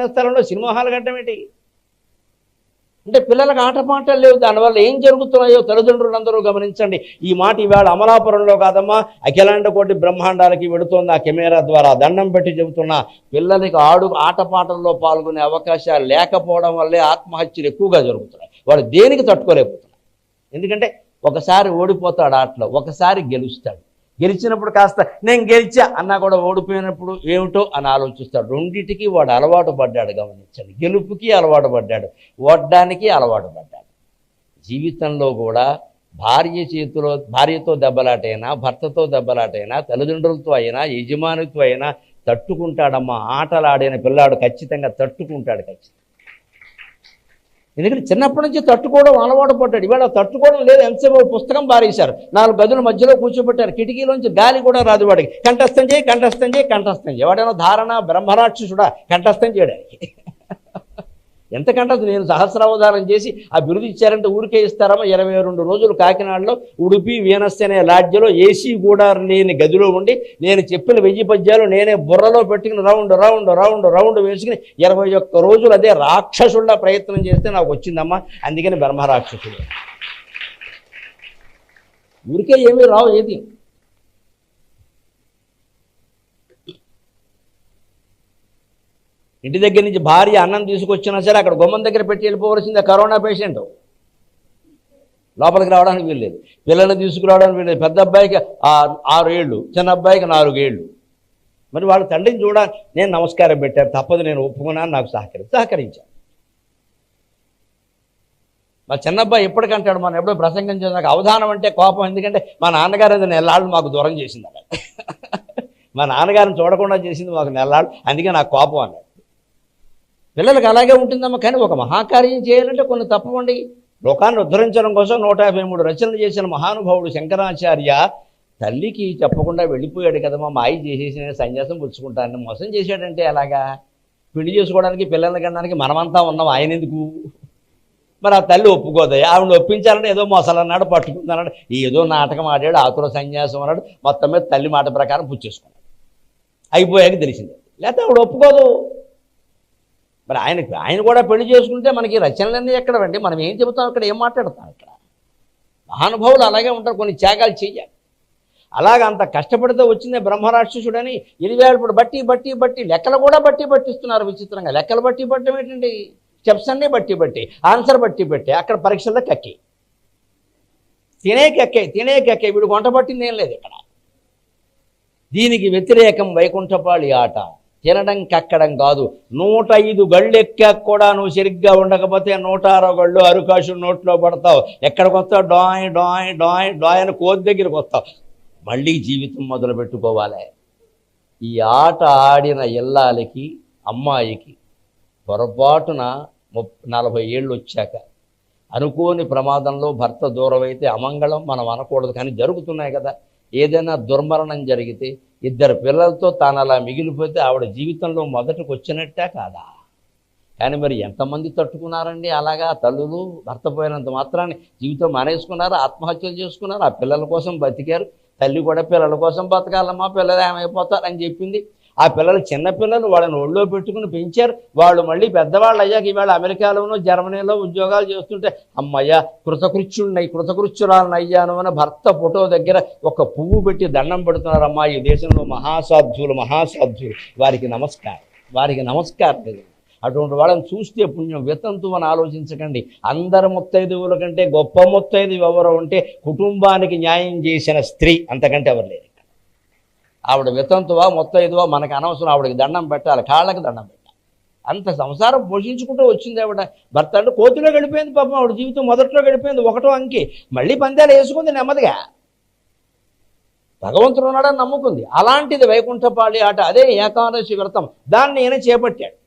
స్థలంలో cinema hall కట్టడం ఏంటి? అంటే పిల్లలకు ఆటపాటలు లేవు. దానివల్ల ఏం జరుగుతున్నాయో తల్లిదండ్రులందరూ గమనించండి. ఈ మాట ఇవాళ అమలాపురంలో కాదమ్మా, అఖిలాండ కోటి బ్రహ్మాండాలకి వెడుతోంది ఆ కెమెరా ద్వారా. దండం పెట్టి చెబుతున్నా, పిల్లలకి ఆటపాటల్లో పాల్గొనే అవకాశాలు లేకపోవడం వల్లే ఆత్మహత్యలు ఎక్కువగా జరుగుతున్నాయి. వాడు దేనికి తట్టుకోలేకపోతున్నాడు. ఎందుకంటే ఒకసారి ఓడిపోతాడు ఆటలో, ఒకసారి గెలుస్తాడు. గెలిచినప్పుడు కాస్త నేను గెలిచా అన్నా కూడా ఓడిపోయినప్పుడు ఏమిటో అని ఆలోచిస్తాడు. రెండింటికి వాడు అలవాటు పడ్డాడు. గమనించండి, గెలుపుకి అలవాటు పడ్డాడు, ఓడడానికి అలవాటు పడ్డాడు. జీవితంలో కూడా భార్యతో దెబ్బలాటైనా, భర్తతో దెబ్బలాటైనా, తల్లిదండ్రులతో అయినా, యజమానితో అయినా తట్టుకుంటాడమ్మా. ఆటలాడిన పిల్లాడు ఖచ్చితంగా తట్టుకుంటాడు ఖచ్చితంగా. ఎందుకంటే చిన్నప్పటి నుంచి తట్టుకోవడం అలవాటు పడ్డాడు. ఇవాళ తట్టుకోవడం లేదు. ఎంతసేపు పుస్తకం బారేశారు, 4 గదుల మధ్యలో కూర్చోబెట్టారు, కిటికీలోంచి గాలి కూడా రాదు వాడికి. కంఠస్థం చేయి. ఎవడైనా ధారణ బ్రహ్మరాక్షసుడా కంఠస్థం చేయడానికి? ఎంత కంఠస్థం? నేను సహస్రావధానం చేసి ఆ బిరుదు ఇచ్చారంటే ఊరికే ఇస్తారమ్మా. 22 రోజులు కాకినాడలో ఉడిపి వీనస్ అనే లాడ్జ్లో ఏసీ కూడా లేని గదిలో ఉండి నేను చెప్పిన 1000 పద్యాలు నేనే బుర్రలో పెట్టుకుని రౌండ్ వేసుకుని 21 రోజులు అదే రాక్షసుల్లా ప్రయత్నం చేస్తే నాకు వచ్చిందమ్మా. అందుకని బ్రహ్మరాక్షసుడు. ఊరికే ఏమీ రావు ఏది. ఇంటి దగ్గర నుంచి భార్య అన్నం తీసుకొచ్చినా సరే అక్కడ గుమ్మం దగ్గర పెట్టి వెళ్ళిపోవలసిందే. కరోనా పేషెంట్ లోపలికి రావడానికి వీల్లేదు, పిల్లల్ని తీసుకురావడానికి వీల్లేదు. పెద్ద అబ్బాయికి 6 ఏళ్ళు, చిన్న అబ్బాయికి 4 ఏళ్ళు. మరి వాళ్ళ తండ్రిని చూడాలి. నేను నమస్కారం పెట్టాను, తప్పదు, నేను ఒప్పుకున్నాను, నాకు సహకరించాను. మా చిన్న అబ్బాయి ఎప్పటికంటాడు, మనం ఎప్పుడో ప్రసంగం చేసి నాకు అవధానం అంటే కోపం. ఎందుకంటే మా నాన్నగారు అది నెల్లాళ్ళు మాకు దూరం చేసింది అక్కడ. మా నాన్నగారిని చూడకుండా చేసింది మాకు నెల్లాళ్ళు, అందుకే నాకు కోపం అన్నాడు. పిల్లలకు అలాగే ఉంటుందమ్మా. కానీ ఒక మహాకార్యం చేయాలంటే కొన్ని తప్పవండి. లోకాన్ని ఉద్ధరించడం కోసం 153 రచనలు చేసిన మహానుభావుడు శంకరాచార్య తల్లికి చెప్పకుండా వెళ్ళిపోయాడు కదమ్మా. మాయి చేసేసి నేను సన్యాసం పుచ్చుకుంటానని మోసం చేశాడంటే అలాగా. పెళ్లి చేసుకోవడానికి పిల్లల్ని కనడానికి మనమంతా ఉన్నాం, ఆయన ఎందుకు? మరి ఆ తల్లి ఒప్పుకోదాయి. ఆవిడ ఒప్పించాలంటే ఏదో మొసలన్నాడు, పట్టుకుందన్నాడు, ఏదో నాటకం ఆడాడు, ఆతుర సన్యాసం అన్నాడు. మొత్తం మీద తల్లి మాట ప్రకారం పుచ్చేసుకున్నాడు. అయిపోయాక తెలిసింది. లేకపోతే ఆవిడ ఒప్పుకోదు. మరి ఆయన కూడా పెళ్లి చేసుకుంటే మనకి రచనలన్నీ ఎక్కడండి? మనం ఏం చెబుతాం ఇక్కడ, ఏం మాట్లాడతాం ఇక్కడ? మహానుభావులు అలాగే ఉంటారు, కొన్ని త్యాగాలు చెయ్యాలి. అలాగ అంత కష్టపడితే వచ్చిందే బ్రహ్మరాక్షసుడని. ఇప్పుడు బట్టి లెక్కలు కూడా పట్టిస్తున్నారు విచిత్రంగా. లెక్కలు పట్టడం ఏంటండి? స్టెప్స్ అన్నీ బట్టి ఆన్సర్ బట్టి అక్కడ పరీక్షల్లో కక్కి తినే వీడు వంట పట్టింది ఏం లేదు ఇక్కడ. దీనికి వ్యతిరేకం వైకుంఠపాళి ఆట. తినడం కక్కడం కాదు. 105 గళ్ళు ఎక్కాక కూడా నువ్వు సరిగ్గా ఉండకపోతే 106 గళ్ళు అరుకాశు నోట్లో పడతావు. ఎక్కడికి వస్తావు? డాయ్ అని కోతి దగ్గరికి వస్తావు. మళ్ళీ జీవితం మొదలు పెట్టుకోవాలి. ఈ ఆట ఆడిన ఇల్లాలకి, అమ్మాయికి పొరపాటున 40 ఏళ్ళు వచ్చాక అనుకోని ప్రమాదంలో భర్త దూరం అయితే అమంగళం మనం అనకూడదు, కానీ జరుగుతున్నాయి కదా. ఏదైనా దుర్మరణం జరిగితే 2 పిల్లలతో తాను అలా మిగిలిపోతే ఆవిడ జీవితంలో మొదటికి వచ్చినట్టే కాదా? కానీ మరి ఎంతమంది తట్టుకున్నారండి అలాగా? తల్లులు భర్త పోయినంత మాత్రాన్ని జీవితం మానేసుకున్నారు, ఆత్మహత్యలు చేసుకున్నారు, ఆ పిల్లల కోసం బతికారు. తల్లి కూడా పిల్లల కోసం బతకాలమ్మా, పిల్లలు ఏమైపోతారని చెప్పింది. ఆ పిల్లలు చిన్నపిల్లలు, వాళ్ళని ఒళ్ళో పెట్టుకుని పెంచారు. వాళ్ళు మళ్ళీ పెద్దవాళ్ళు అయ్యాక ఇవాళ అమెరికాలోనూ జర్మనీలో ఉద్యోగాలు చేస్తుంటే అమ్మయ్య కృతకృత్యురాలను అయ్యాను అని భర్త ఫోటో దగ్గర ఒక పువ్వు పెట్టి దండం పెడుతున్నారమ్మా. ఈ దేశంలో మహాసాధ్యులు వారికి నమస్కారం. అటువంటి వాళ్ళని చూస్తే పుణ్యం. వితంతు అని ఆలోచించకండి. అందరు ముత్తైదువుల కంటే గొప్ప ముత్తైదువు ఎవరో ఉంటే కుటుంబానికి న్యాయం చేసిన స్త్రీ, అంతకంటే ఎవరు లేరు. ఆవిడ వితంతువా ముత్తైదువా మనకు అనవసరం. ఆవిడకి దండం పెట్టాలి, కాళ్ళకి దండం పెట్టాలి. అంత సంసారం పోషించుకుంటూ వచ్చింది ఆవిడ. భర్త అంటే కోతిలో గడిపోయింది పాపం. ఆవిడ జీవితం మొదట్లో గడిపోయింది, 1వ అంకి. మళ్ళీ పందాలు వేసుకుంది నెమ్మదిగా. భగవంతుడు ఉన్నాడని నమ్ముకుంది. అలాంటిది వైకుంఠపాళి ఆట. అదే ఏకాదశి వ్రతం. దాన్ని ఈయన చేపట్టాడు.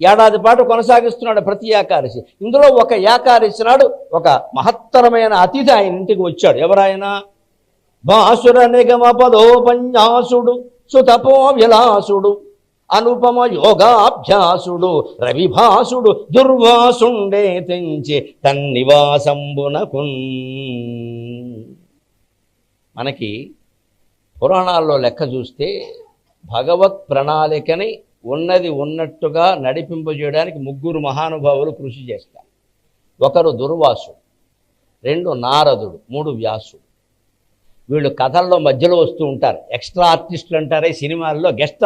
ఏడాది పాటు కొనసాగిస్తున్నాడు ప్రతి ఏకాదశి. ఇందులో ఒక ఏకాదశి నాడు ఒక మహత్తరమైన అతిథి ఆయన ఇంటికి వచ్చాడు. ఎవరాయన? భాసుర నిగమ పదోపన్యాసుడు, సుతపో విలాసుడు, అనుపమ యోగాభ్యాసుడు, రవిభాసుడు, దుర్వాసుండే తెంచి తన్నివాసంబునకున్. మనకి పురాణాల్లో లెక్క చూస్తే భగవత్ ప్రణాళికని ఉన్నది ఉన్నట్టుగా నడిపింపజేయడానికి ముగ్గురు మహానుభావులు కృషి చేస్తారు. ఒకరు దుర్వాసుడు, రెండు నారదుడు, మూడు వ్యాసుడు. వీళ్ళు కథల్లో మధ్యలో వస్తూ ఉంటారు. ఎక్స్ట్రా ఆర్టిస్టులు అంటారే సినిమాల్లో, గెస్ట్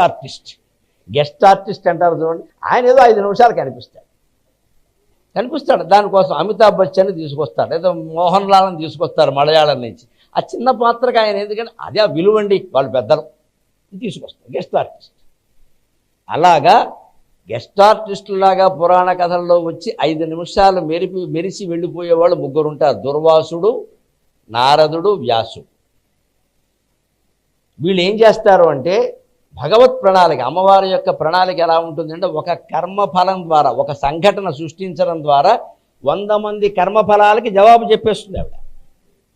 ఆర్టిస్ట్ అంటారు చూడండి. ఆయన ఏదో 5 నిమిషాలు కనిపిస్తాడు. దానికోసం అమితాబ్ బచ్చన్ తీసుకొస్తారు, లేదా మోహన్ లాల్ని తీసుకొస్తారు మలయాళం నుంచి. ఆ చిన్న పాత్రకు ఆయన ఎందుకంటే అదే ఆ విలువండి, వాళ్ళు పెద్దలు తీసుకొస్తారు గెస్ట్ ఆర్టిస్ట్. అలాగా గెస్ట్ ఆర్టిస్టులాగా పురాణ కథల్లో వచ్చి 5 నిమిషాలు మెరిసి వెళ్ళిపోయేవాళ్ళు ముగ్గురు ఉంటారు: దుర్వాసుడు, నారదుడు, వ్యాసుడు. వీళ్ళు ఏం చేస్తారు అంటే భగవత్ ప్రణాళిక, అమ్మవారి యొక్క ప్రణాళిక ఎలా ఉంటుందంటే ఒక కర్మఫలం ద్వారా, ఒక సంఘటన సృష్టించడం ద్వారా 100 మంది కర్మఫలాలకి జవాబు చెప్పేస్తుంది ఆవిడ.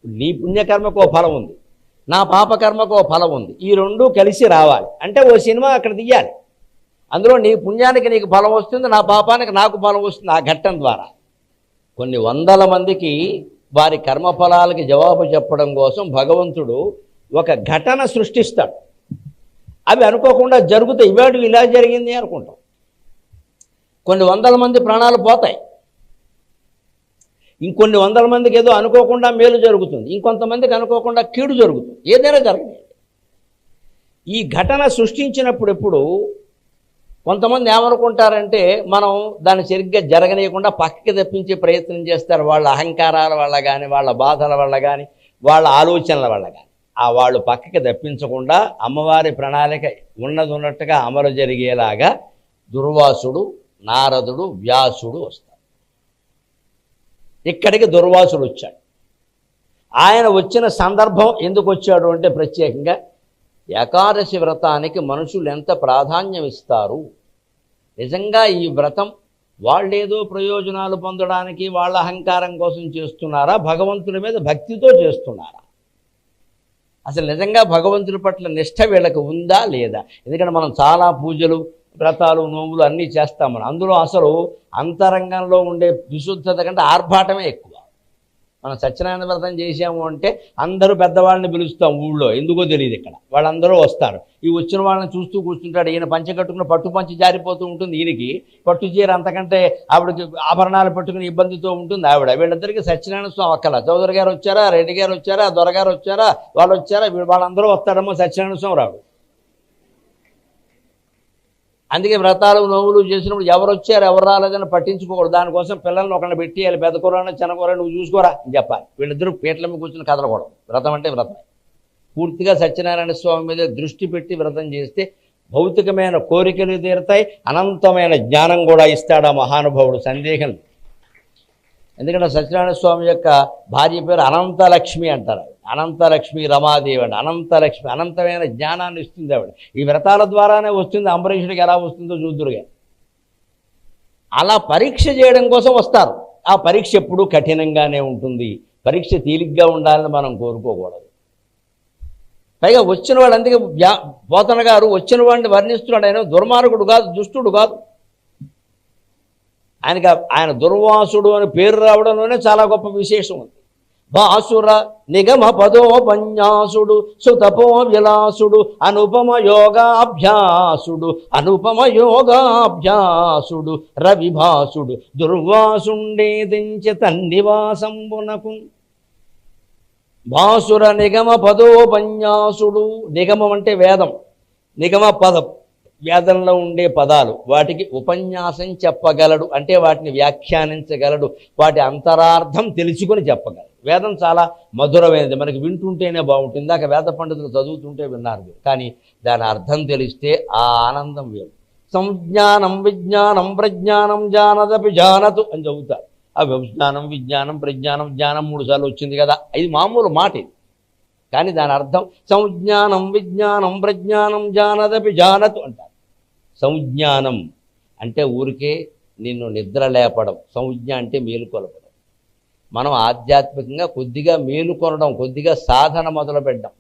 నీ పుణ్యకర్మకు ఓ ఫలం ఉంది, నా పాపకర్మకు ఓ ఫలం ఉంది, ఈ రెండూ కలిసి రావాలి అంటే ఓ సినిమా అక్కడ తీయాలి. అందులో నీ పుణ్యానికి నీకు ఫలం వస్తుంది, నా పాపానికి నాకు ఫలం వస్తుంది. ఆ ఘట్టం ద్వారా కొన్ని 100 మందికి వారి కర్మఫలాలకి జవాబు చెప్పడం కోసం భగవంతుడు ఒక ఘటన సృష్టిస్తాడు. అవి అనుకోకుండా జరుగుతాయి. ఇవాడు ఇలా జరిగింది అనుకుంటాం. కొన్ని 100 మంది ప్రాణాలు పోతాయి, ఇంకొన్ని 100 మందికి ఏదో అనుకోకుండా మేలు జరుగుతుంది, ఇంకొంతమందికి అనుకోకుండా కీడు జరుగుతుంది. ఏదైనా జరగదు. ఈ ఘటన సృష్టించినప్పుడు ఎప్పుడు కొంతమంది ఏమనుకుంటారంటే మనం దాన్ని సరిగ్గా జరగనీయకుండా పక్కకి తప్పించే ప్రయత్నం చేస్తారు. వాళ్ళ అహంకారాల వల్ల కానీ, వాళ్ళ బాధల వల్ల కానీ, వాళ్ళ ఆలోచనల వల్ల కానీ. ఆ వాళ్ళు పక్కకి తప్పించకుండా అమ్మవారి ప్రణాళిక ఉన్నట్టుగా అమలు జరిగేలాగా దుర్వాసుడు, నారదుడు, వ్యాసుడు వస్తారు. ఇక్కడికి దుర్వాసుడు వచ్చాడు. ఆయన వచ్చిన సందర్భం ఎందుకు వచ్చాడు అంటే ప్రత్యేకంగా ఏకాదశి వ్రతానికి మనుషులు ఎంత ప్రాధాన్యం ఇస్తారు, నిజంగా ఈ వ్రతం వాళ్ళేదో ప్రయోజనాలు పొందడానికి వాళ్ళ అహంకారం కోసం చేస్తున్నారా, భగవంతుడి మీద భక్తితో చేస్తున్నారా, అసలు నిజంగా భగవంతుడి పట్ల నిష్ఠ వీళ్ళకి ఉందా లేదా? ఎందుకంటే మనం చాలా పూజలు, వ్రతాలు, నోములు అన్నీ చేస్తాం. మనం అందులో అసలు అంతరంగంలో ఉండే విశుద్ధత కంటే ఆర్భాటమే ఎక్కువ. మనం సత్యనారాయణ వ్రతం చేసాము అంటే అందరూ పెద్దవాళ్ళని పిలుస్తాం ఊళ్ళో, ఎందుకో తెలియదు. ఇక్కడ వాళ్ళందరూ వస్తారు. ఈ వచ్చిన వాళ్ళని చూస్తూ కూర్చుంటాడు. ఈయన పంచె కట్టుకున్న పట్టు పంచి జారిపోతూ ఉంటుంది, ఈయనకి పట్టు చీర అంతకంటే ఆవిడకి ఆభరణాలు పెట్టుకుని ఇబ్బందితో ఉంటుంది ఆవిడ. వీళ్ళిద్దరికి సత్యనారాయణ స్వామి అక్కల చౌదరి గారు వచ్చారా, రెడ్డి గారు వచ్చారా, దొరగారు వచ్చారా, వాళ్ళు వచ్చారా, వాళ్ళందరూ వస్తాడమ్మో సత్యనారాయణ స్వామి రాడు. అందుకే వ్రతాలు, నోములు చేసినప్పుడు ఎవరు వచ్చారు ఎవరు రాలేదని పట్టించుకోకూడదు. దానికోసం పిల్లల్ని ఒకరిని పెట్టేయాలి, పెద్ద కూరని చిన్న కూర నువ్వు చూసుకోరా అని చెప్పాలి. వీళ్ళిద్దరూ పీటల మీద కూర్చుని కదలకూడదు. వ్రతం అంటే వ్రతం. పూర్తిగా సత్యనారాయణ స్వామి మీద దృష్టి పెట్టి వ్రతం చేస్తే భౌతికమైన కోరికలు తీరుతాయి, అనంతమైన జ్ఞానం కూడా ఇస్తాడు ఆ మహానుభావుడు, సందేహం. ఎందుకంటే సత్యనారాయణ స్వామి యొక్క భార్య పేరు అనంతలక్ష్మి అంటారు. అనంతలక్ష్మి రమాదేవి అండి. అనంతలక్ష్మి అనంతమైన జ్ఞానాన్ని ఇస్తుంది ఆవిడ. ఈ వ్రతాల ద్వారానే వస్తుంది. అంబరీషుడికి ఎలా వస్తుందో చూద్దురుగా. అలా పరీక్ష చేయడం కోసం వస్తారు. ఆ పరీక్ష ఎప్పుడూ కఠినంగానే ఉంటుంది. పరీక్ష తేలిగ్గా ఉండాలని మనం కోరుకోకూడదు. పైగా వచ్చిన వాడు, అందుకే పోతన గారు వచ్చిన వాడిని వర్ణిస్తున్నాడు. ఆయన దుర్మార్గుడు కాదు, దుష్టుడు కాదు. ఆయన దుర్వాసుడు అని పేరు రావడంలోనే చాలా గొప్ప విశేషం ఉంది. భాసుర నిగమ పదోపన్యాసుడు, సుతపో విలాసుడు, అనుపమ యోగాభ్యాసుడు, రవిభాసుడు, దుర్వాసుండే దించె తన్నివాసంబునకు. భాసుర నిగమ పదోపన్యాసుడు. నిగమం అంటే వేదం, నిగమ పదం వేదంలో ఉండే పదాలు, వాటికి ఉపన్యాసం చెప్పగలడు అంటే వాటిని వ్యాఖ్యానించగలడు, వాటి అంతరార్థం తెలుసుకొని చెప్పగలడు. వేదం చాలా మధురమైనది, మనకి వింటుంటేనే బాగుంటుంది. ఇందాక వేద పండితులు చదువుతుంటే విన్నారు, కానీ దాని అర్థం తెలిస్తే ఆ ఆనందం వేరు. సంజ్ఞానం విజ్ఞానం ప్రజ్ఞానం జానదపి జానతు అని చదువుతారు. ఆ విజ్ఞానం, విజ్ఞానం, ప్రజ్ఞానం, జ్ఞానం 3 సార్లు వచ్చింది కదా, ఇది మామూలు మాట ఇది. కానీ దాని అర్థం సంజ్ఞానం విజ్ఞానం ప్రజ్ఞానం జానదపి జానతు అంటారు. సంజ్ఞానం అంటే ఊరికే నిన్ను నిద్ర లేపడం, సంజ్ఞ అంటే మేలుకొలపడం. మనం ఆధ్యాత్మికంగా కొద్దిగా మేలుకొనడం, కొద్దిగా సాధన మొదలు పెట్టడం.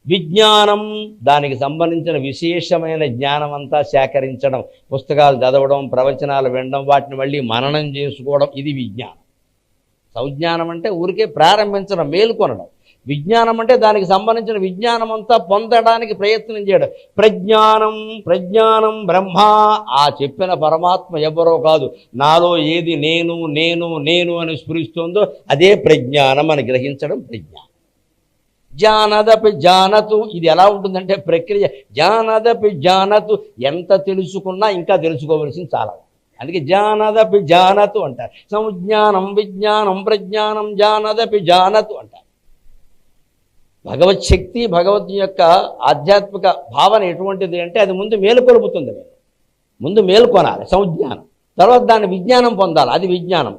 విజ్ఞానం దానికి సంబంధించిన విశేషమైన జ్ఞానం అంతా సేకరించడం, పుస్తకాలు చదవడం, ప్రవచనాలు వినడం, వాటిని మళ్ళీ మననం చేసుకోవడం, ఇది విజ్ఞానం. సంజ్ఞానం అంటే ఊరికే ప్రారంభించడం, మేలుకొనడం. విజ్ఞానం అంటే దానికి సంబంధించిన విజ్ఞానం అంతా పొందడానికి ప్రయత్నం చేయడం. ప్రజ్ఞానం ప్రజ్ఞానం బ్రహ్మ, ఆ చెప్పిన పరమాత్మ ఎవరో కాదు, నాలో ఏది నేను నేను నేను అని స్ఫురిస్తుందో అదే ప్రజ్ఞానం అని గ్రహించడం ప్రజ్ఞానం. జానదపి జానతు, ఇది ఎలా ఉంటుందంటే ప్రక్రియ. జానదపి జానతు, ఎంత తెలుసుకున్నా ఇంకా తెలుసుకోవలసింది చాలా. అందుకే జానదపి జానతు అంటారు. సంజ్ఞానం విజ్ఞానం ప్రజ్ఞానం జానదపి జానతు అంటారు. భగవత్ శక్తి, భగవద్ని యొక్క ఆధ్యాత్మిక భావన ఎటువంటిది అంటే అది ముందు మేలుకొలుపుతుంది. ముందు మేలుకొనాలి సంజ్ఞానం, తర్వాత దాన్ని విజ్ఞానం పొందాలి, అది విజ్ఞానం.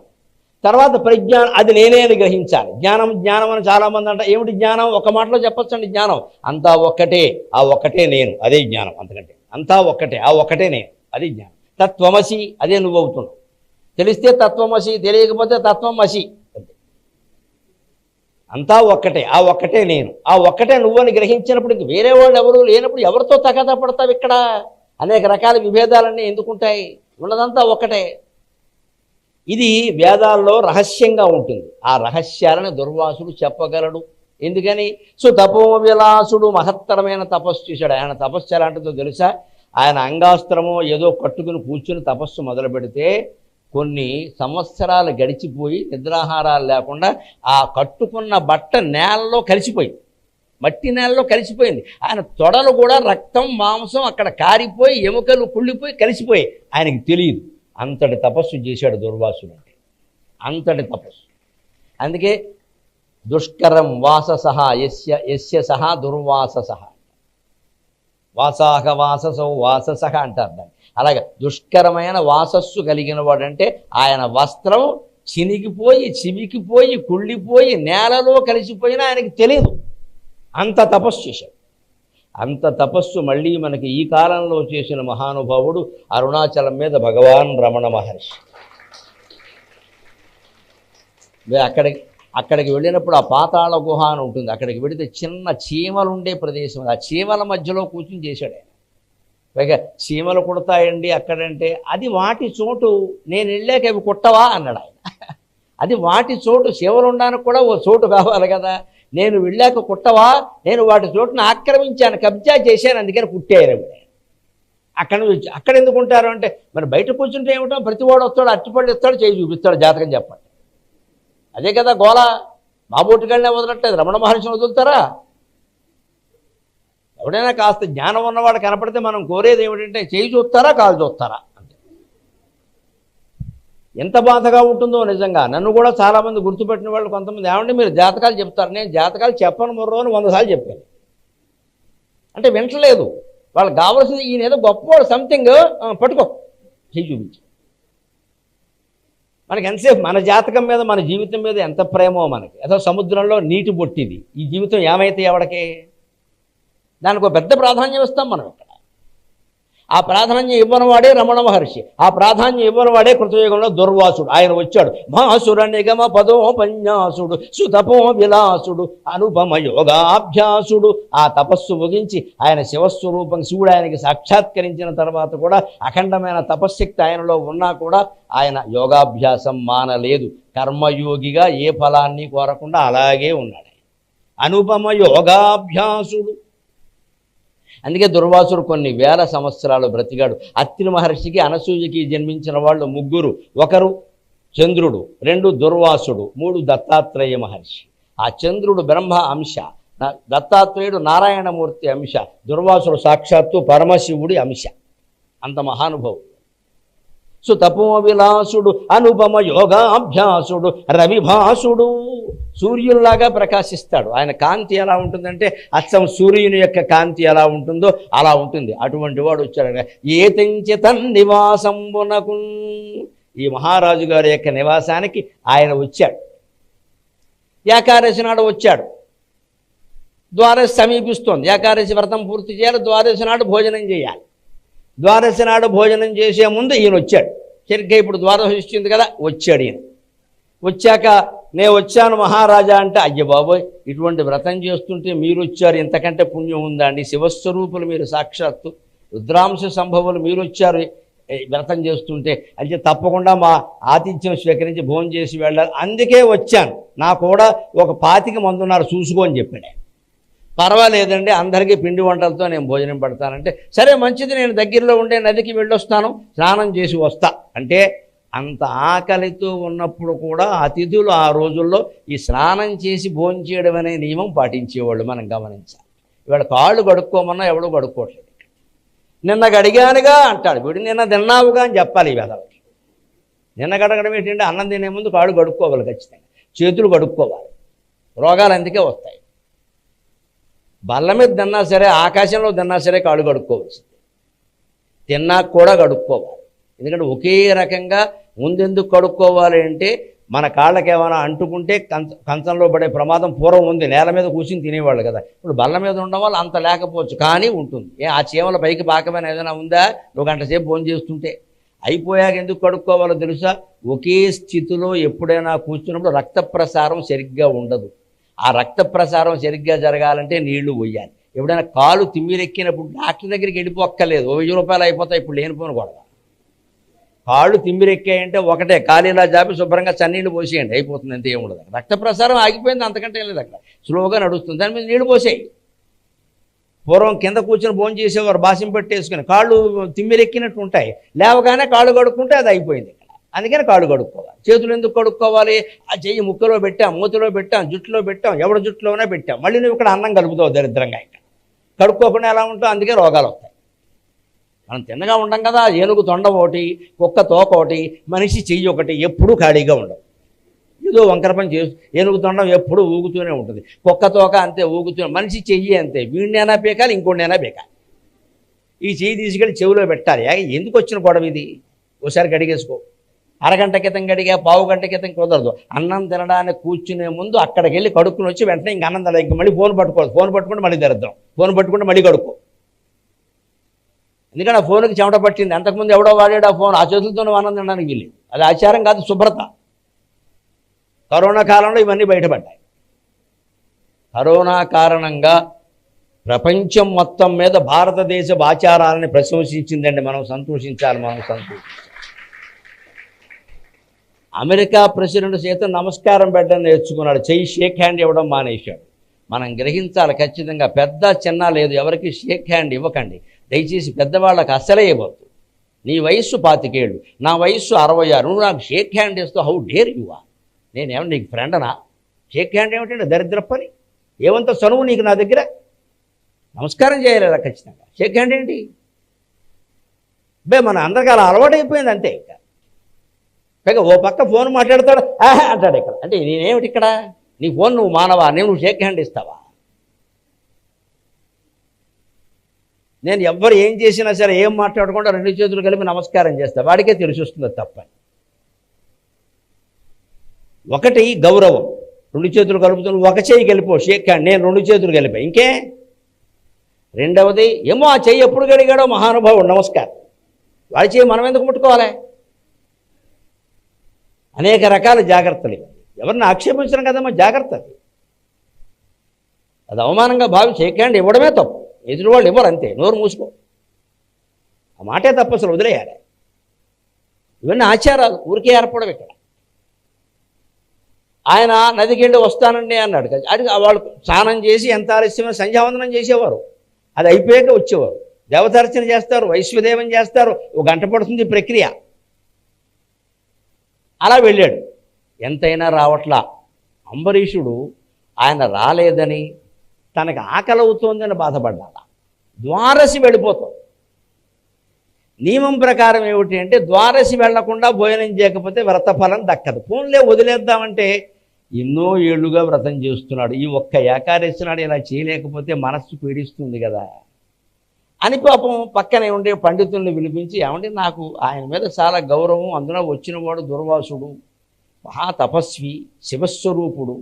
తర్వాత ప్రజ్ఞానం, అది నేనే అని గ్రహించాలి. జ్ఞానం జ్ఞానం అని చాలామంది అంటారు. ఏమిటి జ్ఞానం? ఒక మాటలో చెప్పొచ్చండి జ్ఞానం. అంతా ఒక్కటే, ఆ ఒక్కటే నేను, అదే జ్ఞానం. అంతకంటే అంతా ఒక్కటే, ఆ ఒక్కటే నేను, అది జ్ఞానం. తత్వమసి, అదే నువ్వు అవుతున్నావు. తెలిస్తే తత్వమసి, తెలియకపోతే తత్వమసి. అంతా ఒక్కటే, ఆ ఒక్కటే నేను, ఆ ఒక్కటే నువ్వు అని గ్రహించినప్పుడు ఇంక వేరే వాళ్ళు ఎవరు లేనప్పుడు ఎవరితో తగాదా పడతావు? ఇక్కడ అనేక రకాల విభేదాలన్నీ ఎందుకుంటాయి? ఉన్నదంతా ఒక్కటే. ఇది వేదాల్లో రహస్యంగా ఉంటుంది. ఆ రహస్యాలను దుర్వాసుడు చెప్పగలడు. ఎందుకని? సో తపో విలాసుడు మహత్తరమైన తపస్సు చేశాడు. ఆయన తపస్సు ఎలాంటిదో తెలుసా? ఆయన అంగాస్త్రమో ఏదో కట్టుకుని కూర్చుని తపస్సు మొదలు పెడితే కొన్ని సంవత్సరాలు గడిచిపోయి నిద్రాహారాలు లేకుండా ఆ కట్టుకున్న బట్ట నేలలో కలిసిపోయింది, మట్టి నేలలో కలిసిపోయింది. ఆయన తొడలు కూడా రక్తం మాంసం అక్కడ కారిపోయి ఎముకలు కుళ్ళిపోయి కలిసిపోయి, ఆయనకి తెలియదు. అంతటి తపస్సు చేశాడు దుర్వాసుడు. అంటే అంతటి తపస్సు. అందుకే దుష్కరం వాససహ యస్య యస్య సహ దుర్వాససహ, వాసాహ వాససౌ వాససహ అంటారు దాన్ని. అలాగే దుష్కరమైన వాసస్సు కలిగిన వాడంటే ఆయన వస్త్రం చినిగిపోయి చివికిపోయి కుళ్ళిపోయి నేలలో కలిసిపోయినా ఆయనకి తెలియదు. అంత తపస్సు చేశాడు. అంత తపస్సు మళ్ళీ మనకి ఈ కాలంలో చేసిన మహానుభావుడు అరుణాచలం మీద భగవాన్ రమణ మహర్షి. అక్కడికి వెళ్ళినప్పుడు ఆ పాతాళ గుహ అని ఉంటుంది. అక్కడికి వెళితే చిన్న చీమలు ఉండే ప్రదేశం, ఆ చీమల మధ్యలో కూర్చుని చేశాడు ఆయన. పైగా చీమలు కుడతాయండి అక్కడంటే, అది వాటి చోటు, నేను వెళ్ళాక అవి కుట్టవా అన్నాడు ఆయన. అది వాటి చోటు, చీమలు ఉండడానికి కూడా ఓ చోటు కావాలి కదా. నేను వెళ్ళాక కుట్టవా, నేను వాటి చోటును ఆక్రమించాను, కబ్జా చేశాను, అందుకని కుట్టారు. అక్కడ నుంచి అక్కడ ఎందుకు ఉంటారు అంటే, మరి బయట కూర్చుంటే ఏమిటో, ప్రతివాడు వస్తాడు, అట్టిపళ్ళు ఇస్తాడు, చేయి చూపిస్తాడు, జాతకం చెప్పండి. అదే కదా గోళ. బాబోటిగాళ్ళనే వదలట్లేదు, రమణ మహర్షిని వదులుతారా? ఎవడైనా కాస్త జ్ఞానం ఉన్నవాడు కనపడితే మనం కోరేది ఏమిటంటే, చేయి చూస్తారా కాలు చూస్తారా అంటే. ఎంత బాధగా ఉంటుందో నిజంగా. నన్ను కూడా చాలామంది గుర్తుపెట్టిన వాళ్ళు కొంతమంది, ఏమంటే మీరు జాతకాలు చెప్తారు, నేను జాతకాలు చెప్పను మొర్రో అని 100 సార్లు చెప్పాను. అంటే వింటలేదు. వాళ్ళకి కావాల్సింది ఈయన ఏదో గొప్పవాడు సంథింగ్, పట్టుకో చేయి చూపించి. మనకి ఎంతసేపు మన జాతకం మీద మన జీవితం మీద ఎంత ప్రేమో మనకి. ఏదో సముద్రంలో నీటి బొట్టిది, ఈ జీవితం ఏమైతే ఎవడికి, దానికి ఒక పెద్ద ప్రాధాన్యం ఇస్తాం మనం ఇక్కడ. ఆ ప్రాధాన్యం ఇవ్వనివాడే రమణ మహర్షి, ఆ ప్రాధాన్యం ఇవ్వనివాడే కృతయుగంలో దుర్వాసుడు. ఆయన వచ్చాడు. మహాసుర నిగమ పదోపన్యాసుడు సుతపో విలాసుడు అనుపమ యోగాభ్యాసుడు. ఆ తపస్సు ముగించి ఆయన శివస్వరూపం, శివుడు ఆయనకి సాక్షాత్కరించిన తర్వాత కూడా అఖండమైన తపశ్శక్తి ఆయనలో ఉన్నా కూడా ఆయన యోగాభ్యాసం మానలేదు. కర్మయోగిగా ఏ ఫలాన్ని కోరకుండా అలాగే ఉన్నాడు. అనుపమ యోగాభ్యాసుడు. అందుకే దుర్వాసుడు కొన్ని వేల సంవత్సరాలు బ్రతికాడు. అత్రి మహర్షికి అనసూయకి జన్మించిన వాళ్ళు 3. 1 చంద్రుడు, 2 దుర్వాసుడు, 3 దత్తాత్రేయ మహర్షి. ఆ చంద్రుడు బ్రహ్మ అంశ, దత్తాత్రేయుడు నారాయణమూర్తి అంశ, దుర్వాసుడు సాక్షాత్తు పరమశివుడి అంశ. అంత మహానుభావుడు. సో తపో విలాసుడు అనుపమ యోగాభ్యాసుడు రవిభాసుడు. సూర్యునిలాగా ప్రకాశిస్తాడు. ఆయన కాంతి ఎలా ఉంటుందంటే, అచ్చం సూర్యుని యొక్క కాంతి ఎలా ఉంటుందో అలా ఉంటుంది. అటువంటి వాడు వచ్చాడు. ఏతంచి తన్నివాసంబునకు, ఈ మహారాజు గారి యొక్క నివాసానికి ఆయన వచ్చాడు. ఏకాదశి నాడు వచ్చాడు. ద్వాదశి సమీపిస్తోంది. ఏకాదశి వ్రతం పూర్తి చేయాలి, ద్వాదశి నాడు భోజనం చేయాలి. ద్వాదశి నాడు భోజనం చేసే ముందు ఈయన వచ్చాడు. సరిగ్గా ఇప్పుడు ద్వాదశి వచ్చింది కదా, వచ్చాడు ఈయన. వచ్చాక నేను వచ్చాను మహారాజా అంటే, అయ్య బాబోయ్ ఇటువంటి వ్రతం చేస్తుంటే మీరు వచ్చారు, ఇంతకంటే పుణ్యం ఉందా అండి? శివస్వరూపులు మీరు, సాక్షాత్తు రుద్రాంశ సంభవులు మీరు వచ్చారు, వ్రతం చేస్తుంటే అంటే తప్పకుండా మా ఆతిథ్యం స్వీకరించి భోజనం చేసి వెళ్ళాలి, అందుకే వచ్చాను, నా కూడా ఒక 25 మంది ఉన్నారు చూసుకో అని చెప్పాడు. పర్వాలేదండి, అందరికీ పిండి వంటలతో నేను భోజనం పెడతానంటే సరే మంచిది, నేను దగ్గరలో ఉండే నదికి వెళ్ళొస్తాను, స్నానం చేసి వస్తా అంటే, అంత ఆకలితో ఉన్నప్పుడు కూడా అతిథులు ఆ రోజుల్లో ఈ స్నానం చేసి భోజనం చేయడం అనే నియమం పాటించేవాళ్ళు, మనం గమనించాలి. ఇవాళ కాళ్ళు కడుక్కోమన్నా ఎవడూ కడుక్కోవట్లేదు. నిన్న గడిగానుగా అంటాడు వీడు, నిన్న తిన్నావుగా అని చెప్పాలి. ఈ వెదవకి నిన్న గడగడం ఏంటంటే అన్నం తినే ముందు కాళ్ళు కడుక్కోవాలి, ఖచ్చితంగా చేతులు కడుక్కోవాలి, రోగాలు అందుకే వస్తాయి. బల్ల మీద తిన్నా సరే, ఆకాశంలో తిన్నా సరే కాళ్ళు కడుక్కోవాల్సింది, తిన్నాక కూడా కడుక్కోవాలి. ఎందుకంటే ఒకే రకంగా ముందెందుకు కడుక్కోవాలి అంటే, మన కాళ్ళకి ఏమైనా అంటుకుంటే కంచంలో పడే ప్రమాదం పూర్వం ఉంది, నేల మీద కూర్చుని తినేవాళ్ళు కదా. ఇప్పుడు బల్ల మీద ఉండడం వల్ల అంత లేకపోవచ్చు, కానీ ఉంటుంది. ఆ చీమల పైకి పాకమైన ఏదైనా ఉందా? 1 గంట సేపు భోజనం చేస్తుంటే అయిపోయాక ఎందుకు కడుక్కోవాలో తెలుసా? ఒకే స్థితిలో ఎప్పుడైనా కూర్చున్నప్పుడు రక్త ప్రసారం సరిగ్గా ఉండదు. ఆ రక్త ప్రసారం సరిగ్గా జరగాలంటే నీళ్లు పోయాలి. ఎప్పుడైనా కాలు తిమ్మిరెక్కినప్పుడు డాక్టర్ దగ్గరికి వెళ్ళిపోక్కర్లేదు, 1000 రూపాయలు అయిపోతాయి ఇప్పుడు లేనిపోను గొడవ. కాళ్ళు తిమ్మిరెక్కాయంటే ఒకటే, ఖాళీలా జాపి శుభ్రంగా చన్నీళ్ళు పోసేయండి, అయిపోతుంది, అంతే, ఏముండదు. రక్త ప్రసారం ఆగిపోయింది, అంతకంటే ఏం లేదు, అక్కడ స్లోగా నడుస్తుంది, దాని మీద నీళ్ళు పోసేయి. పూర్వం కింద కూర్చొని భోజనం చేసేవారు బాసిం పెట్టేసుకుని, కాళ్ళు తిమ్మిరెక్కినట్టు ఉంటాయి, లేవగానే కాళ్ళు కడుక్కుంటే అది అయిపోయింది ఇక్కడ. అందుకని కాళ్ళు కడుక్కోవాలి. చేతులు ఎందుకు కడుక్కోవాలి? ఆ చెయ్యి ముక్కలో పెట్టాం, మూతిలో పెట్టాం, జుట్టులో పెట్టాం, ఎవరి జుట్టులోనే పెట్టాం, మళ్ళీ నువ్వు ఇక్కడ అన్నం కలుపుతావు దరిద్రంగా. ఇక్కడ కడుక్కోకుండా ఎలా ఉంటావు? అందుకే రోగాలు వస్తాయి. మనం తిన్నగా ఉండం కదా, ఏనుగు తొండ ఒకటి, కుక్క తోక ఒకటి, మనిషి చెయ్యి ఒకటి, ఎప్పుడూ ఖాళీగా ఉండవు. ఏదో వంకర పని చేస్తూ, ఏనుగు తొండం ఎప్పుడూ ఊగుతూనే ఉంటుంది, కుక్క తోక అంతే ఊగుతూనే, మనిషి చెయ్యి అంతే, వీడినైనా పీకాలి, ఇంకోటినైనా పీకాలి. ఈ చెయ్యి తీసుకెళ్ళి చెవిలో పెట్టాలి. ఎందుకు వచ్చిన గొడవ ఇది? ఒకసారి గడిగేసుకో. అరగంట క్రితం గడిగా, పావు గంట క్రితం కుదరదు. అన్నం తినడానికి కూర్చునే ముందు అక్కడికి వెళ్ళి కడుక్కుని వచ్చి వెంటనే ఇంక అన్నం తినాలి. ఇంక మళ్ళీ ఫోన్ పట్టుకోవాలి, ఫోన్ పట్టుకుంటే మళ్ళీ దరిద్రం, ఫోన్ పట్టుకుంటే మళ్ళీ కడుక్కో. ఎందుకంటే ఆ ఫోన్కి చెమట పట్టింది, అంతకుముందు ఎవడో వాడాడు ఆ ఫోన్, ఆ చేతులతోనే ఆనందం తినడానికి వీళ్ళు. అది ఆచారం కాదు, శుభ్రత. కరోనా కాలంలో ఇవన్నీ బయటపడ్డాయి. కరోనా కారణంగా ప్రపంచం మొత్తం మీద భారతదేశ ఆచారాలని ప్రశంసించిందండి. మనం సంతోషించాలి, మనం సంతోషించాలి. అమెరికా ప్రెసిడెంట్ సైతం నమస్కారం పెట్టడం నేర్చుకున్నాడు, చెయ్యి షేక్ హ్యాండ్ ఇవ్వడం మానేశాడు. మనం గ్రహించాలి ఖచ్చితంగా, పెద్ద చిన్న లేదు, ఎవరికి షేక్ హ్యాండ్ ఇవ్వకండి దయచేసి. పెద్దవాళ్ళకి అసలే ఇవ్వద్దు. నీ వయస్సు 25 ఏళ్ళు, నా వయస్సు 66, నువ్వు నాకు షేక్ హ్యాండ్ ఇస్తావు, హౌ డేర్ యు ఆర్? నేనేమన్నా నీకు ఫ్రెండనా? షేక్ హ్యాండ్ ఏమిటంటే దరిద్రప్పని, ఏమంత చనువు నీకు నా దగ్గర? నమస్కారం చేయాలి ఖచ్చితంగా, షేక్ హ్యాండ్ ఏంటి? మన అందరికీ అలా అలవాటైపోయింది అంతే. ఇక పైగా ఓ పక్క ఫోన్ మాట్లాడతాడు, అంటాడు ఇక్కడ. అంటే నేనేమిటి ఇక్కడ? నీ ఫోన్ నువ్వు మానవా? నువ్వు షేక్ హ్యాండ్ ఇస్తావా? నేను ఎవ్వరు ఏం చేసినా సరే, ఏం మాట్లాడకుండా 2 చేతులు కలిపి నమస్కారం చేస్తా, వాడికే తెలిసి వస్తుంది తప్పని. ఒకటి గౌరవం, 2 చేతులు కలుపుతాను, ఒక చెయ్యి కలిపో షేక్ హ్యాండ్, నేను 2 చేతులు కలిపా, ఇంకే. రెండవది ఏమో ఆ చెయ్యి ఎప్పుడు గడిగాడో మహానుభావుడు, నమస్కారం. వాడి చెయ్యి మనం ఎందుకు ముట్టుకోవాలి? అనేక రకాల జాగ్రత్తలు. ఎవరిని ఆక్షేపించడం కదమ్మా జాగ్రత్త. అది అవమానంగా భావి షేక్ హ్యాండ్ ఇవ్వడమే తప్పు, ఎదురు వాళ్ళు ఇవ్వరు అంతే, నోరు మూసుకో. ఆ మాటే తప్పు, అసలు వదిలేయాలి. ఇవన్నీ ఆచారాలు, ఊరికే ఏర్పడవు ఇక్కడ. ఆయన నదికి వెళ్ళి వస్తానండి అన్నాడు. అది వాళ్ళు స్నానం చేసి ఎంత ఆలస్యమైన సంధ్యావందనం చేసేవారు, అది అయిపోయాక వచ్చేవారు. దేవతార్చన చేస్తారు, వైశ్వదేవం చేస్తారు, 1 గంట పడుతుంది ప్రక్రియ. అలా వెళ్ళాడు, ఎంతైనా రావట్లా. అంబరీషుడు ఆయన రాలేదని, తనకు ఆకలి అవుతోందని బాధపడ్డాడు. ద్వారసి వెళ్ళిపోతాం. నియమం ప్రకారం ఏమిటి అంటే, ద్వారసి వెళ్లకుండా భోజనం చేయకపోతే వ్రతఫలం దక్కదు. ఫోన్లే వదిలేద్దామంటే ఎన్నో ఏళ్లుగా వ్రతం చేస్తున్నాడు, ఈ ఒక్క ఏకాదశి నాడు ఇలా చేయలేకపోతే మనస్సు పీడిస్తుంది కదా అని పాపం పక్కనే ఉండే పండితుల్ని పిలిపించి, ఏమంటే నాకు ఆయన మీద చాలా గౌరవం, అందులో వచ్చినవాడు దుర్వాసుడు, మహా తపస్వి, శివస్వరూపుడు,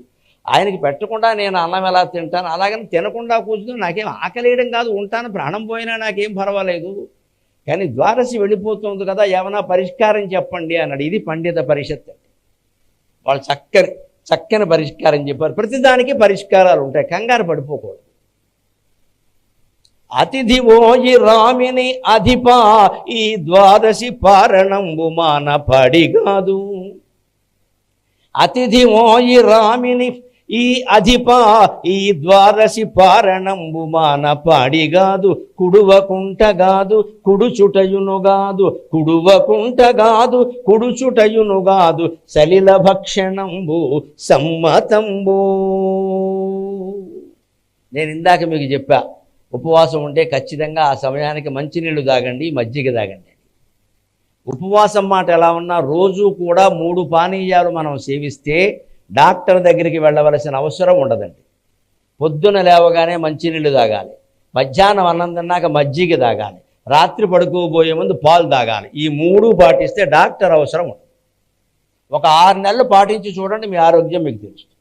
ఆయనకి పెట్టకుండా నేను అన్నం ఎలా తింటాను? అలాగని తినకుండా కూర్చుని నాకేం ఆకలేయడం కాదు, ఉంటాను, ప్రాణం పోయినా నాకేం పర్వాలేదు, కానీ ద్వారసి వెళ్ళిపోతుంది కదా, ఏమైనా పరిష్కారం చెప్పండి అన్నాడు. ఇది పండిత పరిషత్. వాళ్ళు చక్కని పరిష్కారం చెప్పారు. ప్రతిదానికి పరిష్కారాలు ఉంటాయి, కంగారు పడిపోకూడదు. అతిథి ఓయి రామిని అధిప ఈ ద్వాదశి పారణంబు మాన పడిగాదు. అతిథి ఓయి రామిని ఈ అధిప ఈ ద్వాదశి పారణంబు మాన పాడిగాదు. కుడువకుంటగాదు కుడుచుటయునుగాదు కుడువకుంటగాదు కుడుచుటయునుగాదు సలిల భక్షణంబు సమ్మతంబు. నేను ఇందాక మీకు చెప్పా, ఉపవాసం ఉంటే ఖచ్చితంగా ఆ సమయానికి మంచినీళ్ళు తాగండి, మజ్జిగ తాగండి. ఉపవాసం మాట ఎలా ఉన్నా రోజు కూడా 3 పానీయాలు మనం సేవిస్తే డాక్టర్ దగ్గరికి వెళ్ళవలసిన అవసరం ఉండదండి. పొద్దున లేవగానే మంచినీళ్ళు తాగాలి, మధ్యాహ్నం అన్నం తిన్నాక మజ్జిగ తాగాలి, రాత్రి పడుకోబోయే ముందు పాలు తాగాలి. ఈ 3 పాటిస్తే డాక్టర్ అవసరం ఉండదు. ఒక 6 నెలలు పాటించి చూడండి, మీ ఆరోగ్యం మీకు తెలుస్తుంది.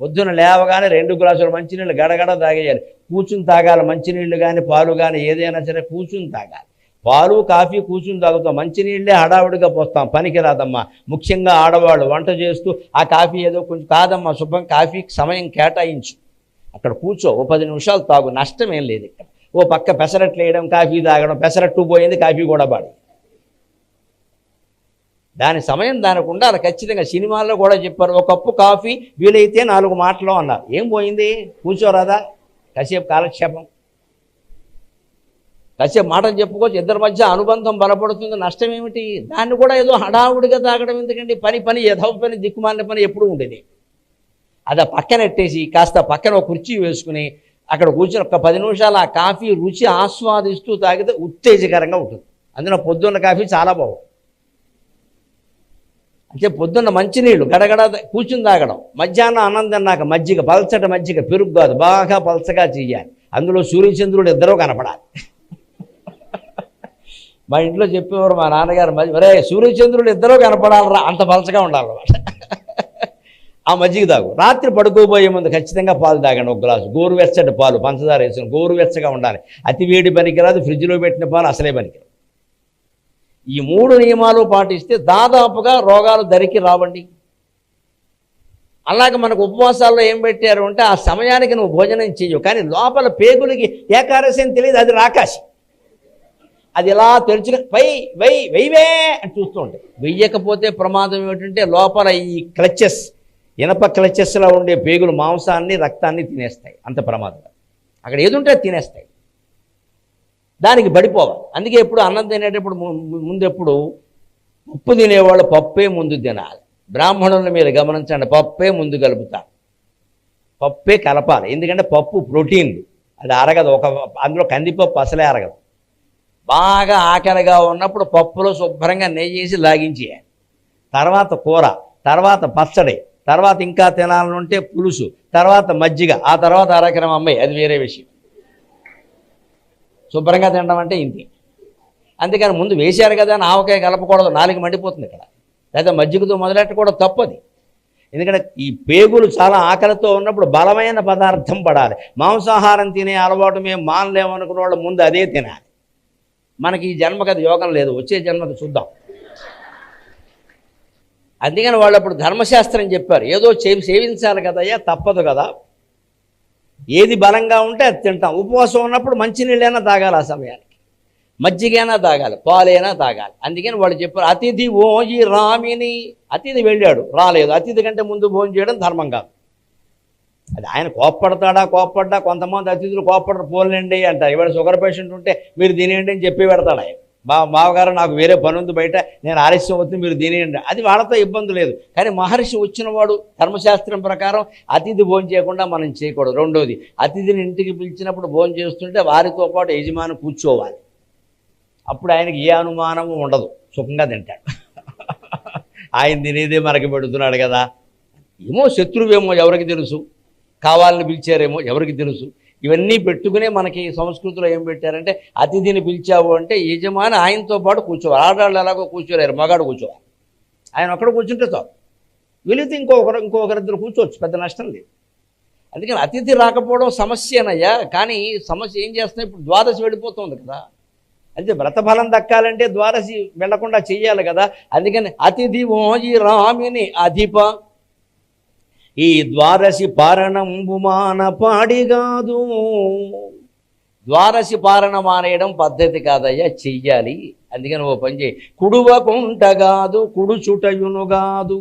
పొద్దున లేవగానే 2 గ్లాసులు మంచినీళ్ళు గడగడ తాగేయాలి. కూర్చుని తాగాలి, మంచినీళ్ళు కానీ పాలు కానీ ఏదైనా సరే కూర్చుని తాగాలి. పాలు కాఫీ కూర్చుని తాగుతాం, మంచినీళ్ళే హడావుడిగా పోస్తాం, పనికి రాదమ్మా. ముఖ్యంగా ఆడవాళ్ళు వంట చేస్తూ ఆ కాఫీ ఏదో కొంచెం కాదమ్మా, శుభ్రం కాఫీకి సమయం కేటాయించు, అక్కడ కూర్చో, ఓ 10 నిమిషాలు తాగు, నష్టం ఏం లేదు. ఇక్కడ ఓ పక్క పెసరట్లు వేయడం, కాఫీ తాగడం, పెసరట్టు పోయింది, కాఫీ కూడా పాడి, దాని సమయం దానికి ఉండాలి ఖచ్చితంగా. సినిమాల్లో కూడా చెప్పారు, ఒక కప్పు కాఫీ వీలైతే 4 మాటలు అన్నారు. ఏం పోయింది, కూర్చోరాదా, కాసేపు కాలక్షేపం, కాసేపు మాటలు చెప్పుకోవచ్చు, ఇద్దరి మధ్య అనుబంధం బలపడుతుంది, నష్టం ఏమిటి? దాన్ని కూడా ఏదో హడావుడిగా తాగడం ఎందుకండి? పని యథవ పని, దిక్కుమాలిన పని ఎప్పుడు ఉండేది. అది పక్కన ఎట్టేసి కాస్త పక్కన ఒక కుర్చీ వేసుకుని అక్కడ కూర్చొని ఒక 10 నిమిషాలు ఆ కాఫీ రుచి ఆస్వాదిస్తూ తాగితే ఉత్తేజకరంగా ఉంటుంది. అందులో పొద్దున్న కాఫీ చాలా బాగుంది. అంటే పొద్దున్న మంచినీళ్ళు గడగడ కూర్చుని తాగడం, మధ్యాహ్నం అన్నం తిన్నాక మజ్జిగ, పల్చటి మజ్జిగ, పెరుగు కాదు, బాగా పల్చగా చెయ్యాలి. అందులో సూర్యచంద్రుడు ఇద్దరూ కనపడాలి. మా ఇంట్లో చెప్పేవారు మా నాన్నగారు, మరే సూర్యచంద్రుడు ఇద్దరూ కనపడాలరా, అంత పలచగా ఉండాలన్నమాట. ఆ మజ్జిగ తాగు. రాత్రి పడుకోబోయే ముందు ఖచ్చితంగా పాలు తాగండి, 1 గ్లాసు గోరువెచ్చటి పాలు, పంచదార వేసుకుని గోరువెచ్చగా ఉండాలి. అతి వేడి పనికిరాదు, ఫ్రిడ్జ్లో పెట్టిన పాలు అసలే పనికిరాదు. ఈ 3 నియమాలు పాటిస్తే దాదాపుగా రోగాలు దరికి రావండి. అలాగే మనకు ఉపవాసాల్లో ఏం పెట్టారు అంటే ఆ సమయానికి నువ్వు భోజనం చెయ్యవు, కానీ లోపల పేగులకి ఏకాదశి అని తెలియదు, అది రాకాశి. అది ఇలా తెరుచుకుని వెయ్యవే అని చూస్తూ ఉంటాయి. వెయ్యకపోతే ప్రమాదం ఏమిటంటే లోపల ఈ క్లచెస్, ఇనప క్లచెస్లో ఉండే పేగులు మాంసాన్ని రక్తాన్ని తినేస్తాయి, అంత ప్రమాదం. అక్కడ ఏదుంటే తినేస్తాయి, దానికి పడిపోవాలి. అందుకే ఎప్పుడు అన్నం తినేటప్పుడు ముందెప్పుడు పప్పు తినేవాళ్ళు పప్పే ముందు తినాలి. బ్రాహ్మణుల మీద గమనించండి, పప్పే ముందు కలుపుతారు, పప్పే కలపాలి. ఎందుకంటే పప్పు ప్రోటీన్లు, అది అరగదు. అందులో కందిపప్పు అసలే అరగదు. బాగా ఆకలిగా ఉన్నప్పుడు పప్పులో శుభ్రంగా నెయ్యి వేసి లాగించేయాలి. తర్వాత కూర, తర్వాత పచ్చడి, తర్వాత ఇంకా తినాలనుంటే పులుసు, తర్వాత మజ్జిగ, ఆ తర్వాత అరకరం అమ్మాయి, అది వేరే విషయం. శుభ్రంగా తినడం అంటే ఇంతే. అందుకని ముందు వేశారు కదా అని ఆవకాయ కలపకూడదు, నాలుగు మండిపోతుంది ఇక్కడ. లేదా మజ్జిగతో మొదలెట్టకూడదు, తప్పది. ఎందుకంటే ఈ పేగులు చాలా ఆకలితో ఉన్నప్పుడు బలమైన పదార్థం పడాలి. మాంసాహారం తినే అలవాటు మేము మానలేమనుకున్న వాళ్ళు ముందు అదే తినాలి. మనకి ఈ జన్మకి అది యోగం లేదు, వచ్చే జన్మకి చూద్దాం. అందుకని వాళ్ళు అప్పుడు ధర్మశాస్త్రం చెప్పారు, ఏదో సేవించాలి కదయ్యా, తప్పదు కదా, ఏది బలంగా ఉంటే అది తింటాం. ఉపవాసం ఉన్నప్పుడు మంచినీళ్ళైనా తాగాలి, ఆ సమయానికి మజ్జిగైనా తాగాలి, పాలైనా తాగాలి. అందుకని వాళ్ళు చెప్పారు, అతిథి ఓయి రామిని. అతిథి వెళ్ళాడు, రాలేదు, అతిథి కంటే ముందు భోజనం చేయడం ధర్మం కాదు. అది ఆయన కోప్పడ్డా కొంతమంది అతిథులు కోప్పడరు, పోలేండి అంటారు. ఇవాళ షుగర్ పేషెంట్ ఉంటే మీరు తినేయండి అని చెప్పి పెడతాడు ఆయన. బావగారు నాకు వేరే పని ఉంది బయట, నేను ఆలస్యం అవుతుంది, మీరు తినేయండి, అది వాళ్ళతో ఇబ్బంది లేదు. కానీ మహర్షి వచ్చినవాడు ధర్మశాస్త్రం ప్రకారం అతిథి భోజనం చేయకుండా మనం చేయకూడదు. రెండోది, అతిథిని ఇంటికి పిలిచినప్పుడు భోజనం చేస్తుంటే వారితో పాటు యజమాని కూర్చోవాలి. అప్పుడు ఆయనకి ఏ అనుమానము ఉండదు, సుఖంగా తింటాడు. ఆయన తినేదే మనకి పెడుతున్నాడు కదా, ఏమో శత్రువేమో ఎవరికి తెలుసు, కావాలని పిలిచారేమో ఎవరికి తెలుసు. ఇవన్నీ పెట్టుకునే మనకి సంస్కృతిలో ఏం పెట్టారంటే, అతిథిని పిలిచావు అంటే యజమాని ఆయనతో పాటు కూర్చోవాలి. ఆడవాళ్ళు ఎలాగో కూర్చోలేరు, మగాడు కూర్చోవాలి. ఆయన ఒక్కడ కూర్చుంటే చాలు, వీలైతే ఇంకొకరిద్దరు కూర్చోవచ్చు, పెద్ద నష్టం లేదు. అందుకని అతిథి రాకపోవడం సమస్యనయ్యా. కానీ సమస్య ఏం చేస్తున్నాయి, ఇప్పుడు ద్వాదశి వెళ్ళిపోతుంది కదా, అయితే వ్రతఫలం దక్కాలంటే ద్వాదశి వెళ్లకుండా చెయ్యాలి కదా. అందుకని అతిథి ఓయి రామిని అధిప ఈ ద్వాదశి పారణంబుమాన పాడిగాదు. ద్వారసి పాలన మానేయడం పద్ధతి కాదయ్యా, చెయ్యాలి. అందుకని ఓ పని చేయి, కుడువకుంటగాదు కుడుచుటయును కాదు,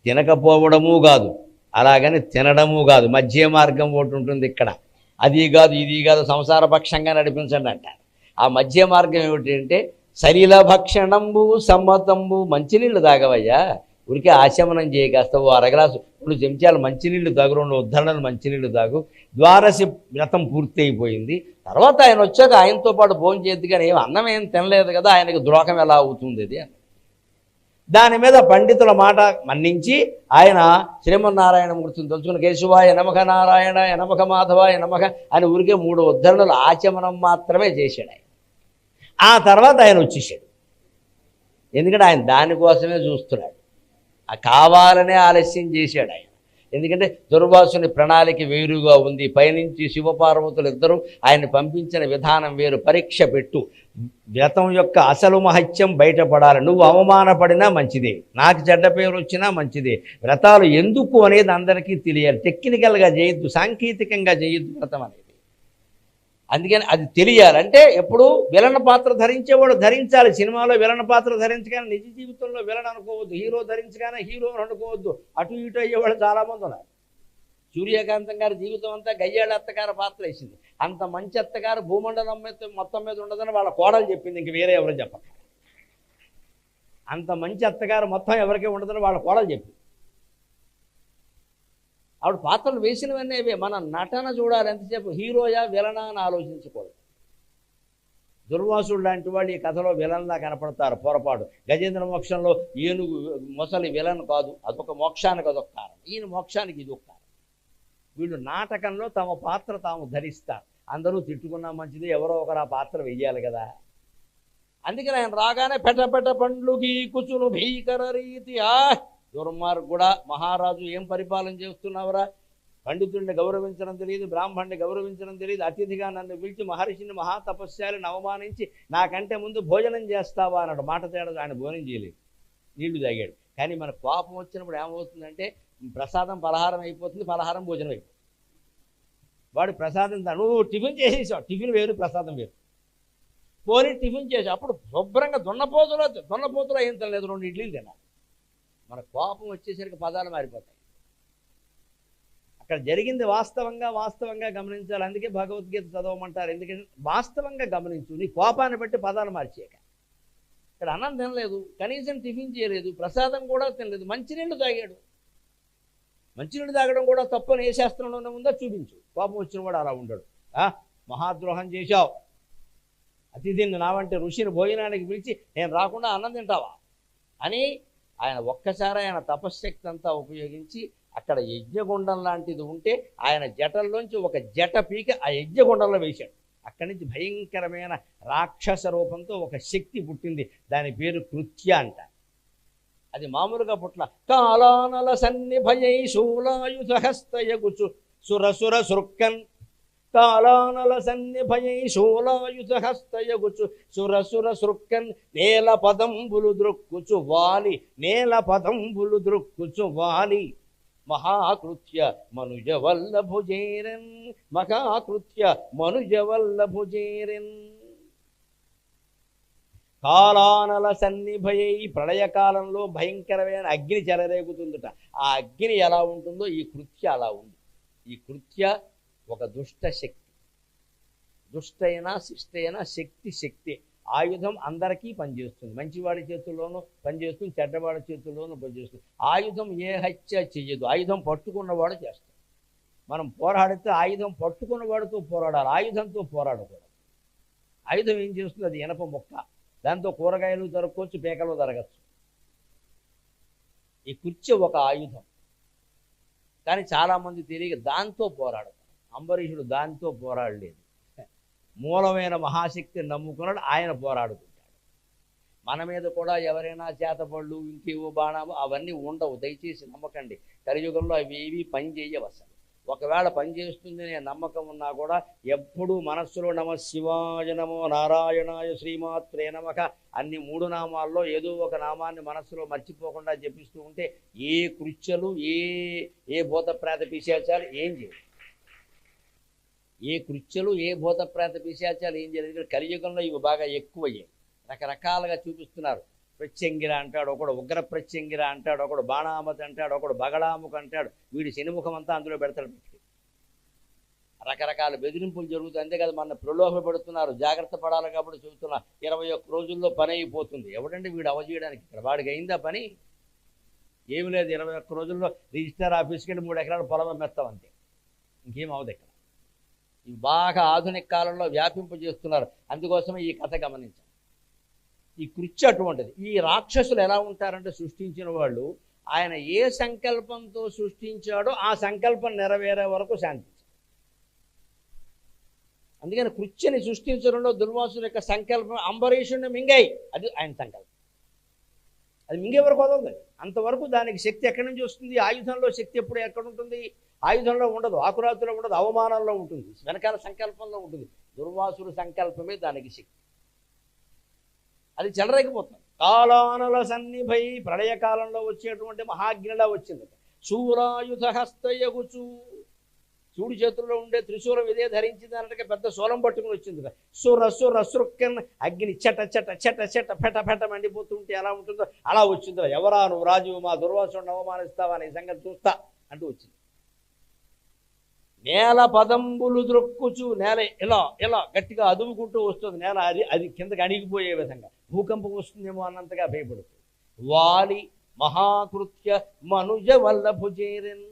తినకపోవడము కాదు, అలాగని తినడము కాదు, మధ్య మార్గం ఒకటి ఉంటుంది ఇక్కడ. అది కాదు ఇది కాదు, సంసారపక్షంగా నడిపించండి అంటారు. ఆ మధ్య మార్గం ఏమిటంటే సలిల భక్షణంబు సమ్మతంబు. మంచినీళ్ళు తాగవయ్యా, ఉరికి ఆశమనం చేయకాస్త ఓ అరగ్లాసు 2 చెంచాలు మంచినీళ్ళు తాగు, 2 ఉద్ధరణలు మంచినీళ్ళు తాగు. ద్వారసి వ్రతం పూర్తి అయిపోయింది. తర్వాత ఆయన వచ్చాక ఆయనతో పాటు భోజనం చేద్దు, కానీ ఏం అన్నం ఏం తినలేదు కదా, ఆయనకి ద్రోహం ఎలా అవుతుంది అది అని. దాని మీద పండితుల మాట మన్నించి ఆయన శ్రీమన్నారాయణమూర్తిని తెలుసుకుని కేశవాయ నమః, నారాయణాయ నమః, మాధవాయ నమః అని ఊరికే 3 ఉద్ధరణలు ఆచమనం మాత్రమే చేశాడు ఆయన. ఆ తర్వాత ఆయన వచ్చేసాడు. ఎందుకంటే ఆయన దానికోసమే చూస్తున్నాడు, కావాలనే ఆలస్యం చేశాడు ఆయన. ఎందుకంటే దుర్వాసుని ప్రణాళిక వేరుగా ఉంది. పైనుంచి శివపార్వతులు ఇద్దరు ఆయన పంపించిన విధానం వేరు. పరీక్ష పెట్టు, వ్రతం యొక్క అసలు మహత్యం బయటపడాలి. నువ్వు అవమానపడినా మంచిదే, నాకు చెడ్డ పేరు వచ్చినా మంచిదే. వ్రతాలు ఎందుకు అనేది అందరికీ తెలియాలి. టెక్నికల్గా చేయొద్దు, సాంకేతికంగా చేయొద్దు వ్రతం అనేది. అందుకని అది తెలియాలంటే ఎప్పుడు విలన పాత్ర ధరించేవాడు ధరించాలి. సినిమాలో విలన పాత్ర ధరించగానే నిజ జీవితంలో విలన్ అనుకోవద్దు, హీరో ధరించగానే హీరో అనుకోవద్దు. అటు ఇటు అయ్యేవాళ్ళు చాలామంది ఉన్నారు. సూర్యకాంతం గారి జీవితం అంతా గయ్యాళ్ళ అత్తగారు పాత్ర వేసింది. అంత మంచి అత్తగారు భూమండలం మీద మొత్తం మీద ఉండదని వాళ్ళ కోడలు చెప్పింది, ఇంక వేరే ఎవరు చెప్పక. అంత మంచి అత్తగారు మొత్తం ఎవరికీ ఉండదని వాళ్ళ కోడలు చెప్పింది. ఆవిడ పాత్రలు వేసినవన్నీ అవే. మన నటన చూడాలి ఎంతసేపు, హీరోయా విలనా అని ఆలోచించకూడదు. దుర్వాసుడు లాంటి వాళ్ళు ఈ కథలో విలన్లా కనపడతారు పొరపాటు. గజేంద్ర మోక్షంలో ఏనుగు మొసలి విలన్ కాదు, అదొక మోక్షానికి అదొక కారణం, ఈయన మోక్షానికి ఇది ఒక కారణం. వీళ్ళు నాటకంలో తమ పాత్ర తాము ధరిస్తారు. అందరూ తిట్టుకున్నా మంచిది, ఎవరో ఒకరు ఆ పాత్ర వెయ్యాలి కదా. అందుకని ఆయన రాగానే పెట పండ్లు గీకుచును భీకర రీతి. దుర్మార్గుడా, మహారాజు ఏం పరిపాలన చేస్తున్నావురా, పండితుడిని గౌరవించడం తెలియదు, బ్రాహ్మణ్ణి గౌరవించడం తెలియదు, అతిథిగా నన్ను పిలిచి మహర్షిని మహాతపస్యాలను అవమానించి నాకంటే ముందు భోజనం చేస్తావా అన్నాడు. మాట తేడా, ఆయన భోజనం చేయలేదు, నీళ్లు తాగాడు. కానీ మన కోపం వచ్చినప్పుడు ఏమవుతుందంటే ప్రసాదం పలహారం అయిపోతుంది, పలహారం భోజనం అయిపోతుంది. వాడు ప్రసాదం నువ్వు టిఫిన్ చేసేసావు, టిఫిన్ వేరు ప్రసాదం వేరు. పోనీ టిఫిన్ చేసి అప్పుడు శుభ్రంగా దున్నపోతులో ఏం తినలేదు, 2 ఇడ్లీలు తినాలి. మన కోపం వచ్చేసరికి పదాలు మారిపోతాయి. అక్కడ జరిగింది వాస్తవంగా గమనించాలి. అందుకే భగవద్గీత చదవమంటారు. ఎందుకంటే వాస్తవంగా గమనించు, నీ కోపాన్ని బట్టి పదాలు మార్చేయక. ఇక్కడ అన్నం తినలేదు, కనీసం టిఫిన్ చేయలేదు, ప్రసాదం కూడా తినలేదు, మంచినీళ్ళు తాగాడు. మంచినీళ్ళు తాగడం కూడా తప్పని ఏ శాస్త్రంలోనే ఉందో చూపించు. కోపం వచ్చిన వాడు అలా ఉండడు. మహాద్రోహం చేశావు, అతిథిని నా వంటి ఋషిని భోజనానికి పిలిచి నేను రాకుండా అన్నం తింటావా అని ఆయన ఒక్కసారి ఆయన తపశ్శక్తి అంతా ఉపయోగించి అక్కడ యజ్ఞగుండం లాంటిది ఉంటే ఆయన జటల్లోంచి ఒక జట పీక ఆ యజ్ఞగుండంలో వేశాడు. అక్కడి నుంచి భయంకరమైన రాక్షస రూపంతో ఒక శక్తి పుట్టింది. దాని పేరు కృత్య అంట. అది మామూలుగా పుట్ల. కాలానల సన్నిభయై శూలాయుధహస్తయగుచు సురసుర సృక్కన్. కాలానల సన్నిభయై శూలాయుధహస్తయగుచు సురసుర సృక్కన్. నేల పదంబులు దృక్కుచు వాలి, నేల పదంబులు దృక్కుచు వాలి. మహాకృత్య మనుజవల్లభుజేరన్, మహాకృత్య మనుజవల్లభుజేరన్. కాలానల సన్నిభయై, ప్రళయకాలంలో భయంకరమైన అగ్ని చెలరేగుతుందట. ఆ అగ్ని ఎలా ఉంటుందో ఈ కృత్య అలా ఉంది. ఈ కృత్య ఒక దుష్ట శక్తి. దుష్టైనా శిష్టైనా శక్తి. ఆయుధం అందరికీ పనిచేస్తుంది. మంచివాడి చేతుల్లోనూ పనిచేస్తుంది, చెడ్డవాడి చేతుల్లోనూ పనిచేస్తుంది. ఆయుధం ఏ హత్య చెయ్యదు, ఆయుధం పట్టుకున్నవాడు చేస్తాడు. మనం పోరాడితే ఆయుధం పట్టుకున్నవాడితో పోరాడాలి, ఆయుధంతో పోరాడకూడదు. ఆయుధం ఏం చేస్తుంది? అది ఇనప మొక్క, దాంతో కూరగాయలు దొరకవచ్చు, పేకలు దొరకచ్చు. ఈ కుర్చీ ఒక ఆయుధం, కానీ చాలామంది తెలియక దాంతో పోరాడతారు. అంబరీషుడు దాంతో పోరాడలేదు, మూలమైన మహాశక్తిని నమ్ముకున్నాడు, ఆయన పోరాడుకుంటాడు. మన మీద కూడా ఎవరైనా చేతపళ్ళు ఇంకేవో బాణాలు అవన్నీ ఉండవు, దయచేసి నమ్మకండి. కలియుగంలో అవి ఏవి పని చేయవు అసలు. ఒకవేళ పనిచేస్తుంది అనే నమ్మకం ఉన్నా కూడా ఎప్పుడూ మనస్సులో నమ శివాయ నమో నారాయణాయ శ్రీమాత్రే నమః అన్ని 3 నామాల్లో ఏదో ఒక నామాన్ని మనస్సులో మర్చిపోకుండా జపిస్తూ ఉంటే ఏ కృత్యలు ఏ భూత ప్రేత పిశాచాలు ఏం చేయవు. ఏ కృత్యలు ఏ భూత ప్రేత పిశాచాలు ఏం జరిగింది కలియుగంలో ఇవి బాగా ఎక్కువయ్యాయి. రకరకాలుగా చూపిస్తున్నారు. ప్రత్యంగిర అంటాడు ఒకడు, ఉగ్ర ప్రత్యంగిర అంటాడు ఒకడు, బాణామతి అంటాడు ఒకడు, బగళాముఖ అంటాడు, వీడి శనిముఖం అంతా అందులో పెడతాడు. రకరకాల బెదిరింపులు జరుగుతాయి. అంతే కదా, మన ప్రలోభ పెడుతున్నారు, జాగ్రత్త పడాలి కాబట్టి చెబుతున్నా. 21 రోజుల్లో పని అయిపోతుంది. ఎవడండి వీడు అవజేయడానికి? ఇక్కడ వాడికి అయిందా పని? ఏమి లేదు. 21 రోజుల్లో రిజిస్టర్ ఆఫీస్కి వెళ్ళి 3 ఎకరాల పొలం మెత్తాం అంతే, ఇంకేం అవదు ఇక్కడ. ఇవి బాగా ఆధునిక కాలంలో వ్యాపింపజేస్తున్నారు. అందుకోసమే ఈ కథ గమనించాం. ఈ కృత్య అటువంటిది. ఈ రాక్షసులు ఎలా ఉంటారంటే, సృష్టించిన వాళ్ళు ఆయన ఏ సంకల్పంతో సృష్టించాడో ఆ సంకల్పం నెరవేరే వరకు శాంతించారు. అందుకని కృత్యని సృష్టించడంలో దుర్వాసుల యొక్క సంకల్పం అంబరీషుడిని మింగాయి. అది ఆయన సంకల్పం. అది మింగే వరకు వదలదు. అంతవరకు దానికి శక్తి ఎక్కడి నుంచి వస్తుంది? ఆయుధంలో శక్తి ఎప్పుడు ఎక్కడ ఉంటుంది? ఆయుధంలో ఉండదు, ఆకురాతులో ఉండదు, అవమానంలో ఉంటుంది, వెనకాల సంకల్పంలో ఉంటుంది. దుర్వాసుల సంకల్పమే దానికి శక్తి. అది చెలరేగిపోతుంది. కాలానల సన్నిభై ప్రళయకాలంలో వచ్చేటువంటి మహాగ్నిలా వచ్చింది. శూరాయుధ హస్తయగుచు, చూడు చేతుల్లో ఉండే త్రిశూలం ఇదే ధరించింది అన్నట్టుగా పెద్ద శూలం పట్టుకుని వచ్చింది. సుర సుర సుక్కన్ అగ్ని చట చట చట చట ఫెట ఫెట మండిపోతుంటే ఎలా ఉంటుందో అలా వచ్చిందిరా. ఎవరా నువ్వు రాజు, మా దుర్వాసుని అవమానిస్తావా, నీ సంగతి చూస్తా అంటూ వచ్చింది. నేల పదంబులు ద్రొక్కుచు, నేల ఇలా ఇలా గట్టిగా అదుముకుంటూ వస్తుంది. నేల అది కిందకి అణిగిపోయే విధంగా భూకంపం వస్తుందేమో అన్నంతగా భయపడుతుంది. వాలి మహాకృత్య మనుజ వల్లభు చేరెన్,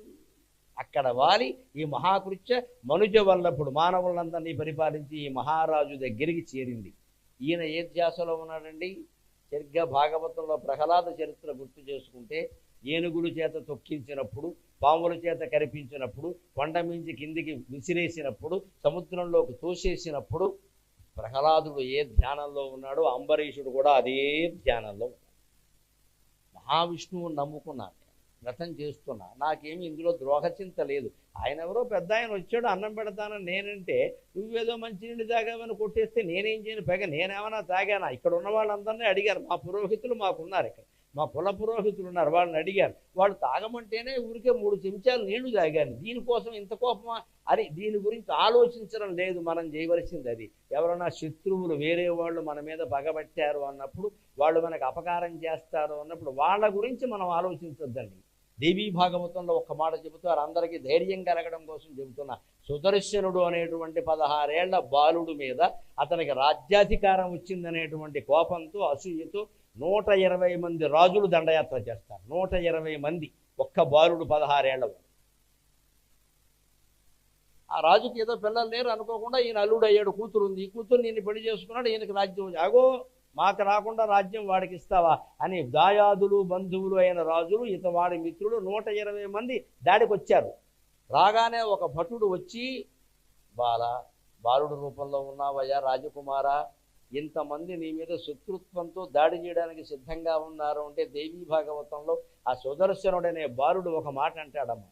అక్కడ వాలి ఈ మహాకృత్య మనుజ వల్లభుడు మానవులందరినీ పరిపాలించి ఈ మహారాజు దగ్గరికి చేరింది. ఈయన ఏ ధ్యాసలో ఉన్నాడండి? సరిగ్గా భాగవతంలో ప్రహ్లాద చరిత్ర గుర్తు చేసుకుంటే, ఏనుగుల చేత తొక్కించినప్పుడు, పాముల చేత కరిపించినప్పుడు, కొండ మించి కిందికి విసిరేసినప్పుడు, సముద్రంలోకి తోసేసినప్పుడు ప్రహ్లాదుడు ఏ ధ్యానంలో ఉన్నాడో అంబరీషుడు కూడా అదే ధ్యానంలో ఉన్నాడు. మహావిష్ణువుని నమ్ముకున్నాను, వ్రతం చేస్తున్నా, నాకేమి ఇందులో ద్రోహచింత లేదు. ఆయన ఎవరో పెద్ద ఆయన వచ్చాడు, అన్నం పెడతానని నేనంటే నువ్వేదో మంచినీళ్ళు తాగామని కొట్టేస్తే నేనేం చేయను? పైగా నేనేమన్నా తాగానా? ఇక్కడ ఉన్న వాళ్ళందరినీ అడిగారు. మా పురోహితులు మాకున్నారు, ఇక్కడ మా కుల పురోహితులు ఉన్నారు, వాళ్ళని అడిగారు. వాళ్ళు తాగమంటేనే ఊరికే 3 చెంచాలు నీళ్లు తాగాను. దీనికోసం ఇంత కోపమా అని దీని గురించి ఆలోచించడం లేదు. మనం చేయవలసింది అది. ఎవరైనా శత్రువులు వేరే వాళ్ళు మన మీద పగబట్టారు అన్నప్పుడు, వాళ్ళు మనకు అపకారం చేస్తారు అన్నప్పుడు వాళ్ళ గురించి మనం ఆలోచించొద్దండి. దేవీ భాగవతంలో ఒక్క మాట చెబుతారు, అందరికీ ధైర్యం కలగడం కోసం చెబుతున్నా. సుదర్శనుడు అనేటువంటి 16 ఏళ్ల బాలుడు మీద అతనికి రాజ్యాధికారం వచ్చిందనేటువంటి కోపంతో, అసూయతో 120 మంది రాజులు దండయాత్ర చేస్తారు. 120 మంది, ఒక్క బాలుడు 16 ఏళ్లవాడు. ఆ రాజుకి ఏదో పిల్లలు లేరు అనుకోకుండా ఈయన అల్లుడు అయ్యాడు, కూతురు ఉంది, ఈ కూతురు నేను పెళ్లి చేసుకున్నాడు, ఈయనకి రాజ్యం. అగో మాకు రాకుండా రాజ్యం వాడికి ఇస్తావా అని దాయాదులు బంధువులు అయిన రాజులు, వాడి మిత్రులు 120 మంది దాడికి వచ్చారు. రాగానే ఒక భటుడు వచ్చి, బాలుడు రూపంలో ఉన్నావయ్యా రాజకుమారా, ఇంతమంది నీ మీద శత్రుత్వంతో దాడి చేయడానికి సిద్ధంగా ఉన్నారు అంటే దేవీ భాగవతంలో ఆ సుదర్శనుడనే బాలుడు ఒక మాట అంటాడమ్మా,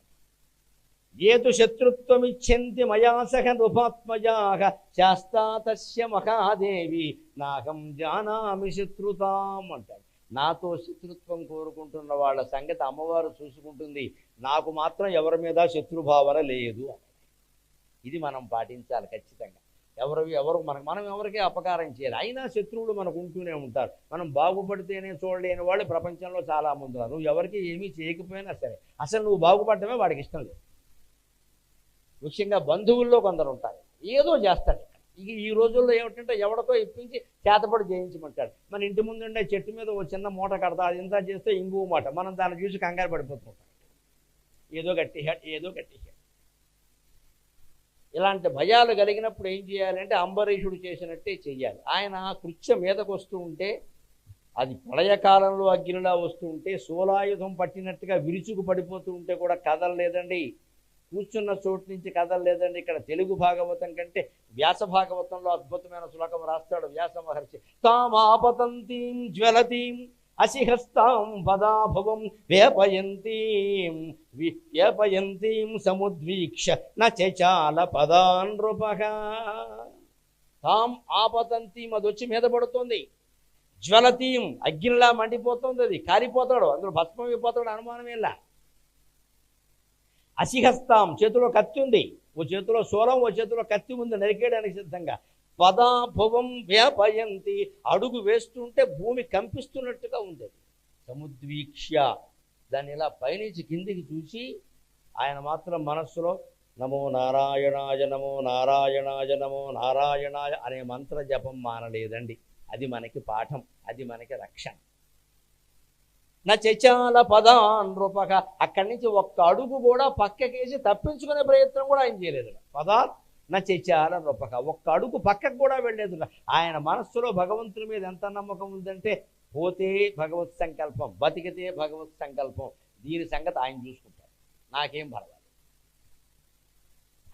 ఏతు శత్రుత్వమిచ్ఛంతి మయా సహ నృపాత్మజాః శాస్తా తస్య మహాదేవి నాహం జానామి శత్రుతాం అంటాడు. నాతో శత్రుత్వం కోరుకుంటున్న వాళ్ళ సంగతి అమ్మవారు చూసుకుంటుంది, నాకు మాత్రం ఎవరి మీద శత్రుభావన లేదు అని. ఇది మనం పాటించాలి ఖచ్చితంగా. మనం ఎవరికీ అపకారం చేయాలి. అయినా శత్రువులు మనకు ఉంటూనే ఉంటారు. మనం బాగుపడితేనే చూడలేని వాళ్ళు ప్రపంచంలో చాలామంది ఉన్నారు. నువ్వు ఎవరికి ఏమీ చేయకపోయినా సరే, అసలు నువ్వు బాగుపడటమే వాడికి ఇష్టం లేదు. ముఖ్యంగా బంధువుల్లో కొందరు ఉంటారు, ఏదో చేస్తాడు. ఈ రోజుల్లో ఏమిటంటే ఎవరికో ఇప్పించి చేతపడి చేయించమంటాడు. మన ఇంటి ముందు ఉండే చెట్టు మీద ఓ చిన్న మూట కడతా, అది ఇంత చేస్తే ఇంకో మాట, మనం దాన్ని చూసి కంగారు పడిపోతుంటాం. ఏదో గట్టి ఇలాంటి భయాలు కలిగినప్పుడు ఏం చేయాలంటే అంబరీషుడు చేసినట్టే చెయ్యాలి. ఆయన కృత్య మీదకు వస్తూ ఉంటే, అది ప్రళయకాలంలో అగ్నిలా వస్తూ ఉంటే, శూలాయుధం పట్టినట్టుగా విరుచుకు పడిపోతూ ఉంటే కూడా కదలలేదండి. కూర్చున్న చోటు నుంచి కదలలేదండి. ఇక్కడ తెలుగు భాగవతం కంటే వ్యాస భాగవతంలో అద్భుతమైన శ్లోకం రాస్తాడు వ్యాస మహర్షి. తామాపతంతీం జ్వలతీం అసిహస్తాం పదాభవం వేపయంతీం సముద్వీక్ష నచాల పదాన్ నృపః. తాం ఆపతంతీం, అది వచ్చి మీద పడుతుంది. జ్వలతీం, అగ్నిలా మండిపోతుంది, అది కాలిపోతాడు, అందులో భస్మం అయిపోతాడు, అనుమానమేలా. అసిహస్తాం, చేతిలో కత్తి ఉంది, ఓ చేతిలో శూలం, ఓ చేతిలో కత్తి ముందు నరికేయడానికి సిద్ధంగా. పదాభువం వ్యాపయంతి, అడుగు వేస్తుంటే భూమి కంపిస్తున్నట్టుగా ఉంది. సముద్వీక్ష్య, దాన్ని ఇలా పైనుంచి కిందికి చూసి ఆయన మాత్రం మనస్సులో నమో నారాయణాయ నమో నారాయణాయ నమో నారాయణాయ అనే మంత్ర జపం మానలేదండి. అది మనకి పాఠం, అది మనకి రక్షణ. నచాల పదాన్ రూపక, అక్కడి నుంచి ఒక్క అడుగు కూడా పక్కకేసి తప్పించుకునే ప్రయత్నం కూడా ఆయన చేయలేదు. పదాన్ నచాల రూపక, ఒక్క అడుగు పక్కకు కూడా వెళ్ళలేదు. ఆయన మనస్సులో భగవంతుని మీద ఎంత నమ్మకం ఉందంటే, పోతే భగవత్ సంకల్పం, బతికితే భగవత్ సంకల్పం, దీని సంగతి ఆయన చూసుకుంటాడు, నాకేం పర్వాలేదు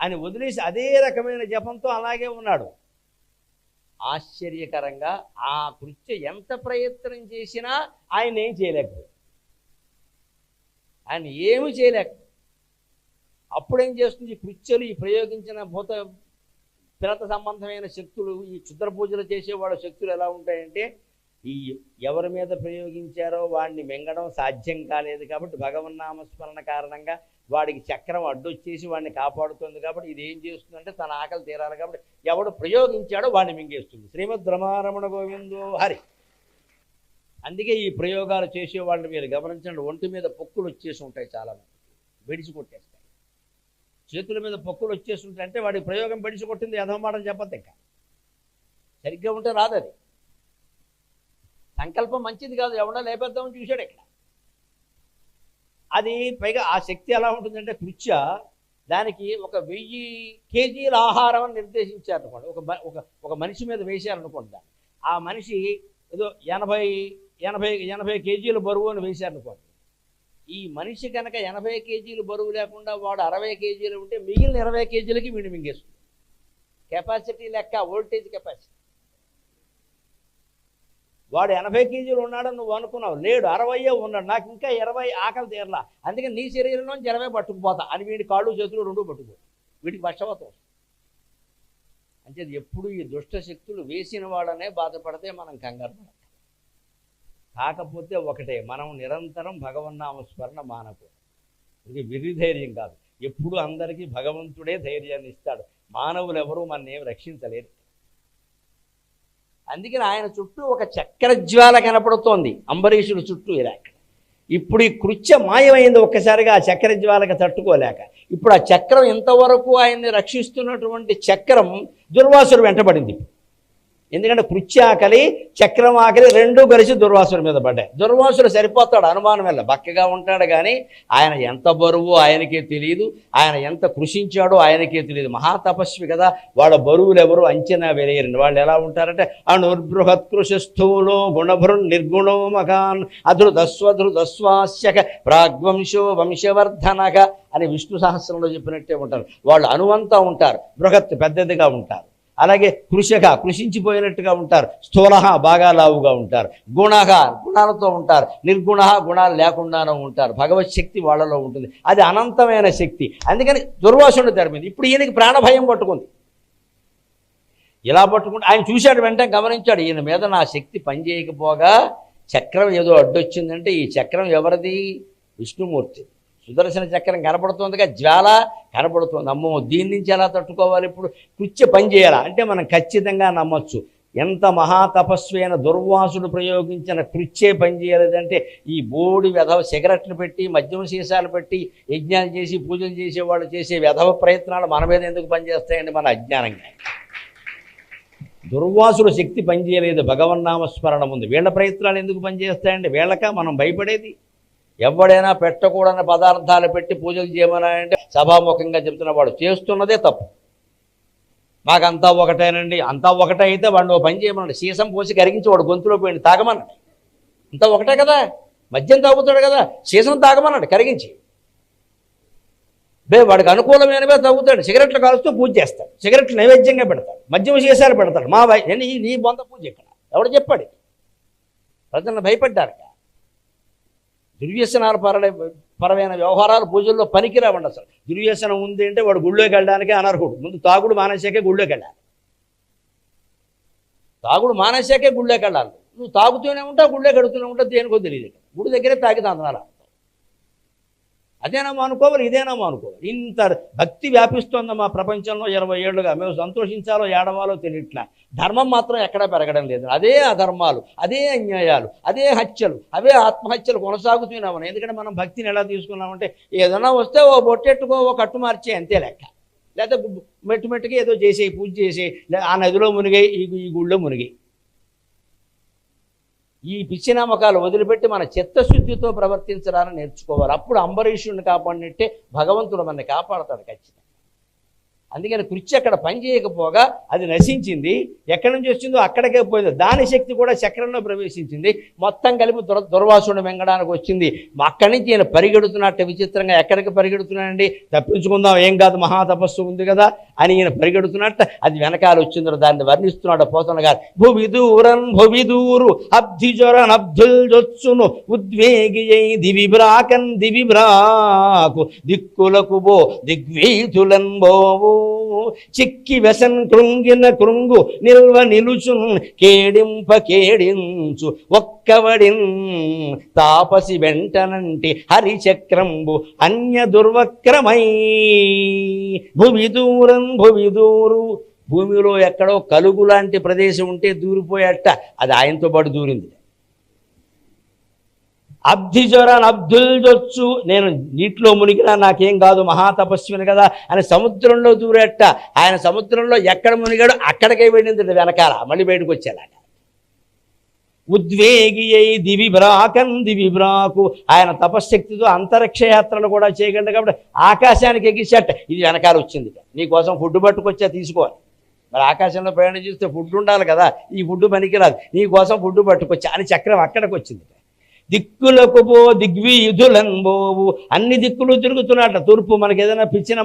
అని వదిలేసి అదే రకమైన జపంతో అలాగే ఉన్నాడు. ఆశ్చర్యకరంగా ఆ కృత్య ఎంత ప్రయత్నం చేసినా ఆయన ఏం చేయలేకపోయాడు. ఆయన ఏమి చేయలేకపోయాడు. అప్పుడేం చేస్తుంది, ఈ కృత్యలు, ఈ ప్రయోగించిన భూత పిరత సంబంధమైన శక్తులు, ఈ క్షుద్ర పూజలు చేసేవాళ్ళ శక్తులు ఎలా ఉంటాయంటే, ఈ ఎవరి మీద ప్రయోగించారో వాడిని మింగడం సాధ్యం కాలేదు కాబట్టి భగవన్నామస్మరణ కారణంగా వాడికి చక్రం అడ్డొచ్చేసి వాడిని కాపాడుతుంది. కాబట్టి ఇది ఏం చేస్తుందంటే తన ఆకలి తీరాలి కాబట్టి ఎవడు ప్రయోగించాడో వాడిని మింగేస్తుంది. శ్రీమద్ రమారమణ గోవిందో హరి. అందుకే ఈ ప్రయోగాలు చేసేవాళ్ళని మీరు గమనించండి, ఒంటి మీద పొక్కులు వచ్చేసి ఉంటాయి, చాలామంది బెడిసి కొట్టేస్తాయి. చేతుల మీద పొక్కులు వచ్చేసి ఉంటాయి అంటే వాడికి ప్రయోగం బెడిసి కొట్టింది, యథమాటం చెప్పద్దు. ఇంకా సరిగ్గా ఉంటే రాదు. అది సంకల్పం మంచిది కాదు, ఎవడో లేపేద్దామని చూశాడు ఇక్కడ. అది పైగా ఆ శక్తి ఎలా ఉంటుందంటే, కృత్య దానికి 1000 కేజీల ఆహారం అని నిర్దేశించారనుకోండి. ఒక మనిషి మీద వేశారనుకోండి, దాన్ని ఆ మనిషి ఏదో 80 కేజీల బరువు అని వేశారనుకోండి. ఈ మనిషి కనుక 80 కేజీలు బరువు లేకుండా వాడు 60 కేజీలు ఉంటే మిగిలిన 20 కేజీలకి వీడు మింగేస్తుంది. కెపాసిటీ లెక్క, వోల్టేజ్ కెపాసిటీ. వాడు 80 కేజీలు ఉన్నాడని నువ్వు అనుకున్నావు, లేడు 60 ఉన్నాడు, నాకు ఇంకా 20 ఆకలి తీరలా, అందుకే నీ శరీరంలోంచి 20 పట్టుకుపోతా అని వీడి కాళ్ళు చేతులు 2 పట్టుకో, వీడికి పక్షవాతం వస్తుంది. అంటే ఎప్పుడు ఈ దుష్ట శక్తులు వేసిన వాళ్ళనే బాధపడితే మనం కంగారు పడతాం. కాకపోతే ఒకటే, మనం నిరంతరం భగవన్నామస్మరణ మానకూడదు. ఇది విరిధైర్యం కాదు, ఎప్పుడు అందరికీ భగవంతుడే ధైర్యాన్ని ఇస్తాడు. మానవులు ఎవరూ మన ఏం రక్షించలేరు. అందుకని ఆయన చుట్టూ ఒక చక్రజ్వాల కనపడుతోంది, అంబరీషుడు చుట్టూ ఇలా. ఇప్పుడు ఈ కృత్య మాయమైంది ఒక్కసారిగా ఆ చక్రజ్వాలకి తట్టుకోలేక. ఇప్పుడు ఆ చక్రం ఇంతవరకు ఆయన్ని రక్షిస్తున్నటువంటి చక్రం దుర్వాసుడు వెంటబడింది. ఎందుకంటే కృత్య ఆకలి, చక్రం ఆకలి రెండూ కలిసి దుర్వాసుడి మీద పడ్డాయి. దుర్వాసుడు సరిపోతాడు, అనుమానం వల్ల బక్కగా ఉంటాడు, కానీ ఆయన ఎంత బరువు ఆయనకే తెలియదు, ఆయన ఎంత కృషించాడో ఆయనకే తెలియదు. మహాతపస్వి కదా, వాళ్ళ బరువులు ఎవరు అంచనా వేయరండి. వాళ్ళు ఎలా ఉంటారంటే, అణుర్బృహత్కృషస్థూలో గుణభృన్ నిర్గుణో మకాన్ అధృతస్వధృతస్వాస్యక ప్రాగ్వంశో వంశవర్ధనక అని విష్ణు సహస్రంలో చెప్పినట్టే ఉంటారు. వాళ్ళు అణువంతా ఉంటారు, బృహత్ పెద్దదిగా ఉంటారు. అలాగే కృషక కృషించిపోయినట్టుగా ఉంటారు, స్థూలహ బాగా లావుగా ఉంటారు, గుణహ గుణాలతో ఉంటారు, నిర్గుణ గుణాలు లేకుండానే ఉంటారు. భగవత్ శక్తి వాళ్ళలో ఉంటుంది, అది అనంతమైన శక్తి. అందుకని దుర్వాసుడు తెరమింది. ఇప్పుడు ఈయనకి ప్రాణభయం పట్టుకుంది. ఇలా పట్టుకుంటే ఆయన చూశాడు, వెంటనే గమనించాడు, ఈయన మీద నా శక్తి పనిచేయకపోగా చక్రం ఏదో అడ్డొచ్చిందంటే ఈ చక్రం ఎవరిది? విష్ణుమూర్తి. సుదర్శన చక్రం కనపడుతుందిగా, జ్వాల కనపడుతుంది. అమ్మో, దీని నుంచి ఎలా తట్టుకోవాలి? ఇప్పుడు కృత్య పని చేయాలా అంటే మనం ఖచ్చితంగా నమ్మొచ్చు. ఎంత మహాతపస్వి అయిన దుర్వాసుడు ప్రయోగించిన కృత్యే పని చేయలేదంటే ఈ బోడి వెధవ సిగరెట్లు పెట్టి, మద్యం సీసాలు పెట్టి, యజ్ఞాలు చేసి పూజలు చేసేవాళ్ళు చేసే వెధవ ప్రయత్నాలు మన మీద ఎందుకు పనిచేస్తాయండి? మన అజ్ఞానంగా. దుర్వాసుడు శక్తి పనిచేయలేదు, భగవన్నామస్మరణ ఉంది. వీళ్ళ ప్రయత్నాలు ఎందుకు పనిచేస్తాయండి? వీళ్ళక మనం భయపడేది. ఎవడైనా పెట్టకూడని పదార్థాలు పెట్టి పూజలు చేయమన్నాయంటే సభాముఖంగా చెప్తున్న వాడు చేస్తున్నదే తప్పు. మాకంతా ఒకటేనండి, అంతా ఒకటే అయితే వాడిని ఓ పని చేయమన్నాడు, సీసం పోసి కరిగించి వాడు గొంతులో పోయింది తాగమన్నాడు. అంతా ఒకటే కదా, మద్యం తాగుతాడు కదా, సీసం తాగమన్నాడు కరిగించి. వాడికి అనుకూలమైనవే తాగుతాడు. సిగరెట్లు కాలుస్తూ పూజ చేస్తాడు, సిగరెట్లు నైవేద్యంగా పెడతాడు, మద్యం సీసాలు పెడతాడు. మా నీ బొంద పూజ ఇక్కడ ఎవడు చెప్పాడు? ప్రజలను భయపడ్డారు. దుర్వ్యసనాల పరమైన వ్యవహారాలు పూజల్లో పనికిరావండి. అసలు దుర్వ్యసనం ఉంది అంటే వాడు గుళ్ళోకి వెళ్ళడానికే అనర్హుడు. ముందు తాగుడు మానేశాకే గుళ్ళోకి వెళ్ళాలి. తాగుడు మానేశాకే గుళ్ళోకి వెళ్ళాలి. నువ్వు తాగుతూనే ఉంటావు, గుళ్ళోకి వెడుతూనే ఉంటావు, దేనికో తెలియదు. గుడి దగ్గరే తాగి తందనాలు. అదేనామో అనుకోవాలి, ఇదేనామో అనుకోవాలి. ఇంత భక్తి వ్యాపిస్తోందమ్మా ప్రపంచంలో 20 ఏళ్ళుగా. మేము సంతోషించాలో ఏడవాలో తెలియట్లా. ధర్మం మాత్రం ఎక్కడా పెరగడం లేదు. అదే అధర్మాలు, అదే అన్యాయాలు, అదే హత్యలు, అవే ఆత్మహత్యలు కొనసాగుతున్నామని. ఎందుకంటే మనం భక్తిని ఎలా తీసుకున్నామంటే ఏదైనా వస్తే ఓ బొట్టెట్టుకో, ఓ కట్టు మార్చే, అంతే లెక్క. లేకపోతే మెట్టుకి ఏదో చేసే, పూజ చేసే, ఆ నదిలో మునిగాయి, ఈ గుళ్ళో మునిగాయి. ఈ పిచ్చి నమ్మకాలు వదిలిపెట్టి మన చిత్తశుద్ధితో ప్రవర్తించడాన్ని నేర్చుకోవాలి. అప్పుడు అంబరీషుడిని కాపాడినట్టే భగవంతుడు మనల్ని కాపాడతాడు ఖచ్చితంగా. అందుకని కృషి అక్కడ పని చేయకపోగా అది నశించింది. ఎక్కడి నుంచి వచ్చిందో అక్కడికే పోయింది. దాని శక్తి కూడా చక్రంలో ప్రవేశించింది. మొత్తం కలిపి దుర్వాసుడు వెంగడానికి వచ్చింది. అక్కడి నుంచి ఈయన పరిగెడుతున్నట్టు విచిత్రంగా. ఎక్కడికి పరిగెడుతున్నాడండి? తప్పించుకుందాం, ఏం కాదు, మహాతపస్సు ఉంది కదా అని ఈయన పరిగెడుతున్నట్టు అది వెనకాల వచ్చిందో దాన్ని వర్ణిస్తున్నాడు పోతన గారు. భువిదూరన్ భువిదూరు అబ్ధిజ్వరన్ అబ్ధుల్ జొచ్చును ఉద్వేగియై దివిబ్రాకన్ దివిబ్రాకు దిక్కులకు బో దిగ్వీధులన్ బోవు చిక్కి వెసన్ కృంగిన కృంగు నిల్వ నిలుచున్ కేడింప కేడించు ఒక్కవడిన్ తాపసి వెంటనంటి హరిచక్రంబు అన్య దుర్వక్రమై భువిదూరం భువిదూరు. భూమిలో ఎక్కడో కలుగు లాంటి ప్రదేశం ఉంటే దూరిపోయాట, అది ఆయనతో పాటు దూరింది. అబ్ధిజ్వరాన్ అబ్దుల్ జొచ్చు, నేను నీటిలో మునిగినా నాకేం కాదు, మహాతపస్విని కదా అని సముద్రంలో దూరేట. ఆయన సముద్రంలో ఎక్కడ మునిగాడో అక్కడికే వెళ్ళింది వెనకాల, మళ్ళీ బయటకు వచ్చేలాగా. ఉద్వేగి అయి దివిబ్రాకన్ దివిబ్రాకు, ఆయన తపశ్శక్తితో అంతరిక్ష యాత్రలు కూడా చేయగలడు కాబట్టి ఆకాశానికి ఎగిసేట. ఇది వెనకాల వచ్చింది. నీకోసం ఫుడ్ పట్టుకొచ్చా, తీసుకోవాలి. మరి ఆకాశంలో ప్రయాణం చేస్తే ఫుడ్ ఉండాలి కదా, ఈ ఫుడ్ పనికిరాదు, నీకోసం ఫుడ్ పట్టుకొచ్చా అని చక్రం అక్కడికి వచ్చింది. దిక్కులకు బో దిగ్వీధులన్ బోవు, అన్ని దిక్కులు తిరుగుతున్నట్ట. తూర్పు మనకి ఏదైనా పిచ్చిన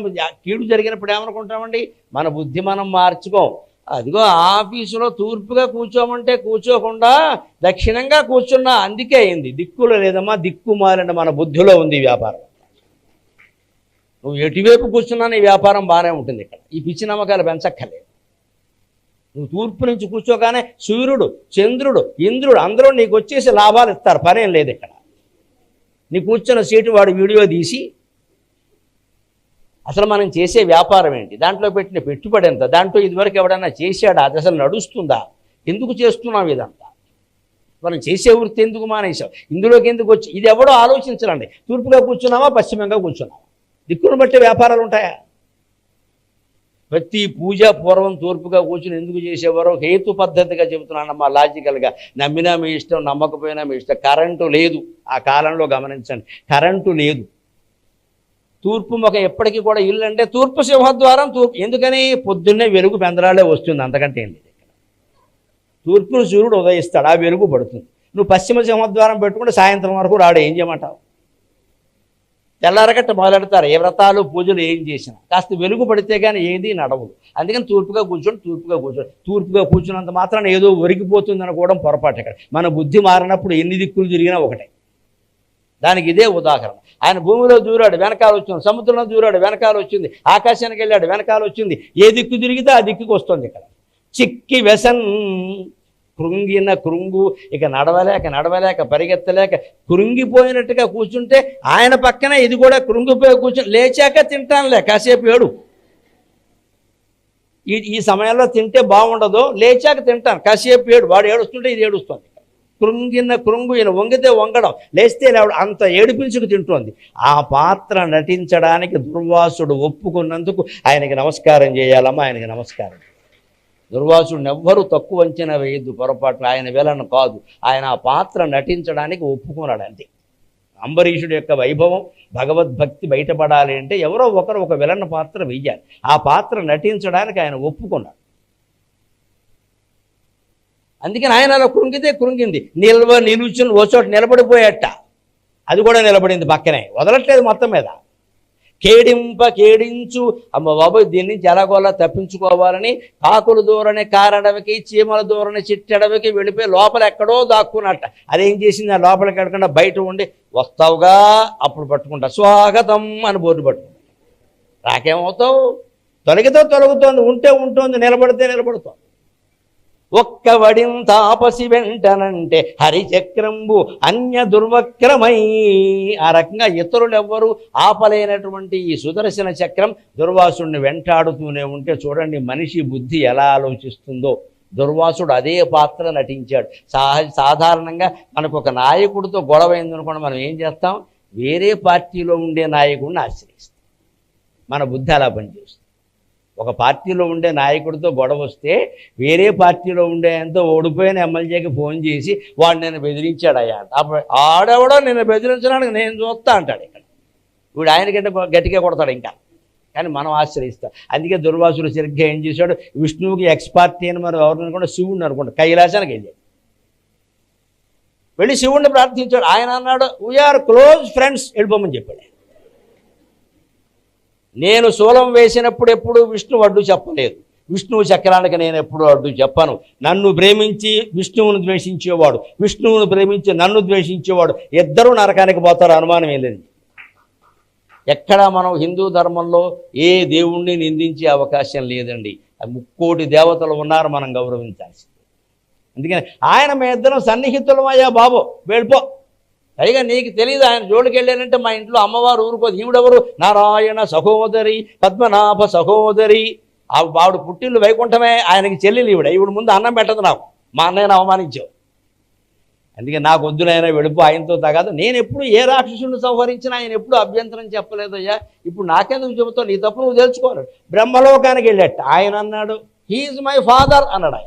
కీడు జరిగినప్పుడు ఏమనుకుంటామండి? మన బుద్ధి మనం మార్చుకోం. అదిగో ఆఫీసులో తూర్పుగా కూర్చోమంటే కూర్చోకుండా దక్షిణంగా కూర్చున్నా, అందుకే అయింది. దిక్కులో లేదమ్మా, దిక్కు మారిన మన బుద్ధిలో ఉంది వ్యాపారం. నువ్వు ఎటువైపు కూర్చున్నా నీ వ్యాపారం బాగానే ఉంటుంది. ఇక్కడ ఈ పిచ్చి నమ్మకాలు పెంచక్కర్లేదు. నువ్వు తూర్పు నుంచి కూర్చోగానే సూర్యుడు, చంద్రుడు, ఇంద్రుడు అందరూ నీకు వచ్చేసి లాభాలు ఇస్తారు, పనేం లేదు. ఇక్కడ నీ కూర్చున్న సీటు వాడు వీడియో తీసి అసలు మనం చేసే వ్యాపారం ఏంటి, దాంట్లో పెట్టిన పెట్టుబడి ఎంత, దాంట్లో ఇదివరకు ఎవడన్నా చేశాడా, అది అసలు నడుస్తుందా, ఎందుకు చేస్తున్నాం ఇదంతా, మనం చేసే వృత్తి ఎందుకు మానేసాం, ఇందులోకి ఎందుకు వచ్చి, ఇది ఎవడో ఆలోచించరండి. తూర్పుగా కూర్చున్నామా, పశ్చిమంగా కూర్చున్నామా, దిక్కును బట్టి వ్యాపారాలు ఉంటాయా? ప్రతి పూజ పూర్వం తూర్పుగా కూర్చుని ఎందుకు చేసేవారో హేతు పద్ధతిగా చెబుతున్నానమ్మా, లాజికల్గా. నమ్మినా మీ ఇష్టం, నమ్మకపోయినా మీ ఇష్టం. కరెంటు లేదు ఆ కాలంలో, గమనించండి, కరెంటు లేదు. తూర్పు ముఖ ఎప్పటికీ కూడా ఇల్లు అంటే తూర్పు సింహద్వారం తూర్పు. ఎందుకని? పొద్దున్నే వెలుగు పెందరాలే వస్తుంది, అంతకంటే ఏం లేదు. తూర్పును సూర్యుడు ఉదయిస్తాడు, ఆ వెలుగు పడుతుంది. నువ్వు పశ్చిమ సింహద్వారం పెట్టుకుంటే సాయంత్రం వరకు రాడు, ఏం చేయమంటావు? తెల్లారగట్ట మొదలెడతారు, ఏ వ్రతాలు పూజలు ఏం చేసినా కాస్త వెలుగు పడితే కానీ ఏది నడవదు. అందుకని తూర్పుగా కూర్చున్నంత మాత్రాన ఏదో ఒరిగిపోతుంది అనుకోవడం పొరపాటు. ఇక్కడ మన బుద్ధి మారినప్పుడు ఎన్ని దిక్కులు తిరిగినా ఒకటే. దానికి ఇదే ఉదాహరణ. ఆయన భూమిలో దూరాడు, వెనకాల వచ్చింది. సముద్రంలో దూరాడు, వెనకాల వచ్చింది. ఆకాశానికి వెళ్ళాడు, వెనకాల వచ్చింది. ఏ దిక్కు తిరిగితే ఆ దిక్కుకు వస్తుంది. ఇక్కడ చిక్కి వెసన్ కృంగిన కృంగు, ఇక నడవలేక పరిగెత్తలేక కృంగిపోయినట్టుగా కూర్చుంటే ఆయన పక్కన ఇది కూడా కృంగిపోయి కూర్చుని లేచాక తింటానులే కాసేపు ఏడు. ఈ సమయంలో తింటే బాగుండదు, లేచాక తింటాను కాసేపు ఏడు. వాడు ఏడుస్తుంటే ఇది ఏడుస్తుంది. కృంగిన కృంగు, ఈయన వంగితే వంగడం, లేస్తే లేవడం, అంత ఏడిపించుకు తింటోంది. ఆ పాత్ర నటించడానికి దుర్వాసుడు ఒప్పుకున్నందుకు ఆయనకి నమస్కారం చేయాలమ్మా, ఆయనకి నమస్కారం. దుర్వాసుడిని ఎవ్వరూ తక్కువ అంచనా వేయద్దు పొరపాటు. ఆయన విలన్ కాదు, ఆయన ఆ పాత్ర నటించడానికి ఒప్పుకున్నాడు అంతే. అంబరీషుడి యొక్క వైభవం, భగవద్భక్తి బయటపడాలి అంటే ఎవరో ఒకరు ఒక విలన్ పాత్ర వెయ్యాలి. ఆ పాత్ర నటించడానికి ఆయన ఒప్పుకున్నాడు. అందుకని ఆయన అలా కృంగితే కృంగింది, నిల్వ నిలుచుని ఓ చోట నిలబడిపోయాట. అది కూడా నిలబడింది పక్కనే, వదలట్లేదు మొత్తం మీద. కేడించు, అమ్మ బాబోయ్ దీని నుంచి ఎలాగోలా తప్పించుకోవాలని కాకులు దూరని కారడవికి, చీమల దూరని చిట్టడవికి వెళ్ళిపోయి లోపల ఎక్కడో దాక్కున్నట్ట. అదేం చేసింది? ఆ లోపలికి వెళ్ళకుండా బయట ఉండి వస్తావుగా అప్పుడు పట్టుకుంటా, స్వాగతం అని బోర్డు పట్టుకుంటా. రాకేమవుతావు? తొలగితే తొలగుతోంది, ఉంటే ఉంటుంది, నిలబడితే నిలబడుతోంది. ఒక్కవడిం తాపసి వెంటనంటే హరిచక్రంబు అన్య దుర్వక్రమై. ఆ రకంగా ఇతరులు ఎవ్వరూ ఆపలేనటువంటి ఈ సుదర్శన చక్రం దుర్వాసుడిని వెంటాడుతూనే ఉంటే చూడండి మనిషి బుద్ధి ఎలా ఆలోచిస్తుందో. దుర్వాసుడు అదే పాత్ర నటించాడు. సాధారణంగా మనకు ఒక నాయకుడితో గొడవ అయిందనుకోండి, మనం ఏం చేస్తాం? వేరే పార్టీలో ఉండే నాయకుడిని ఆశ్రయిస్తాం. మన బుద్ధి అలా పనిచేస్తుంది. ఒక పార్టీలో ఉండే నాయకుడితో గొడవ వస్తే వేరే పార్టీలో ఉండే ఎంతో ఓడిపోయిన ఎమ్మెల్యేకి ఫోన్ చేసి వాడు నేను బెదిరించాడయ్యా అంట. అప్పుడు ఆడెవడో నిన్ను బెదిరించడానికి నేను చూస్తా అంటాడు. ఇక్కడ వీడు ఆయనకంటే గట్టిగా కొడతాడు ఇంకా. కానీ మనం ఆశ్రయిస్తాం. అందుకే దుర్వాసుడు సరిగ్గా ఏం చేశాడు? విష్ణువుకి ఎక్స్పార్టీ అని మనం ఎవరిని అనుకుంటే శివుడిని అనుకుంటా కైలాసానికి వెళ్ళాడు. వెళ్ళి శివుడిని ప్రార్థించాడు. ఆయన అన్నాడు వీఆర్ క్లోజ్ ఫ్రెండ్స్, వెళ్ళిపోమని చెప్పాడు. నేను శూలం వేసినప్పుడు ఎప్పుడు విష్ణువు అడ్డు చెప్పలేదు. విష్ణువు చక్రానికి నేను ఎప్పుడు అడ్డు చెప్పను. నన్ను ప్రేమించి విష్ణువును ద్వేషించేవాడు, విష్ణువును ప్రేమించి నన్ను ద్వేషించేవాడు ఇద్దరూ నరకానికి పోతారు, అనుమానం ఏం లేదు. ఎక్కడా మనం హిందూ ధర్మంలో ఏ దేవుణ్ణి నిందించే అవకాశం లేదండి. 3,000,000 దేవతలు ఉన్నారు, మనం గౌరవించాల్సింది. అందుకని ఆయన మీ ఇద్దరం సన్నిహితులమయ్యా బాబు, వెళ్ళిపో. పైగా నీకు తెలియదు ఆయన జోలికి వెళ్ళానంటే మా ఇంట్లో అమ్మవారు ఊరుకోదు. ఈవిడెవరు? నారాయణ సహోదరి, పద్మనాభ సహోదరి. ఆవిడ పుట్టిల్లు వైకుంఠమే, ఆయనకి చెల్లెలు ఈవిడ. ఈవిడ ముందు అన్నం పెట్టదు నాకు, మా అన్నయ్యను అవమానించావు. అందుకే నాకు వద్దునైనా వెళ్ళిపో, ఆయనతో తగదు. నేను ఎప్పుడు ఏ రాక్షసుని సంహరించినా ఆయన ఎప్పుడు అభ్యంతరం చెప్పలేదయ్యా. ఇప్పుడు నాకెందుకు చెబుతావు? నీ తప్పు నువ్వు తెలుసుకోవాలి. బ్రహ్మలోకానికి వెళ్ళాట. ఆయన అన్నాడు హీఈజ్ మై ఫాదర్ అన్నాడు.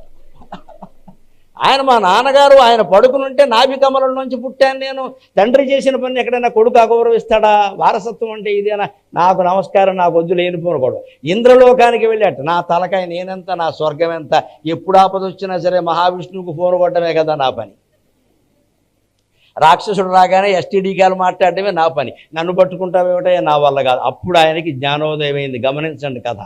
ఆయన మా నాన్నగారు, ఆయన పడుకునుంటే నాభికమలం నుంచి పుట్టాను నేను. తండ్రి చేసిన పని ఎక్కడైనా కొడుకు అగౌరవిస్తాడా? వారసత్వం అంటే ఇదేనా? నాకు నమస్కారం, నాకు వద్దు లేనిపోనకూడదు. ఇంద్రలోకానికి వెళ్ళాట. నా తలకాయ నేనెంత, నా స్వర్గం ఎంత. ఎప్పుడు ఆపద వచ్చినా సరే మహావిష్ణువుకు ఫోన్ కొట్టడమే కదా నా పని. రాక్షసుడు రాగానే ఎస్టీడీకాలు మాట్లాడటమే నా పని. నన్ను పట్టుకుంటామేమిటో నా వల్ల కాదు. అప్పుడు ఆయనకి జ్ఞానోదయం అయింది. గమనించండి కథ.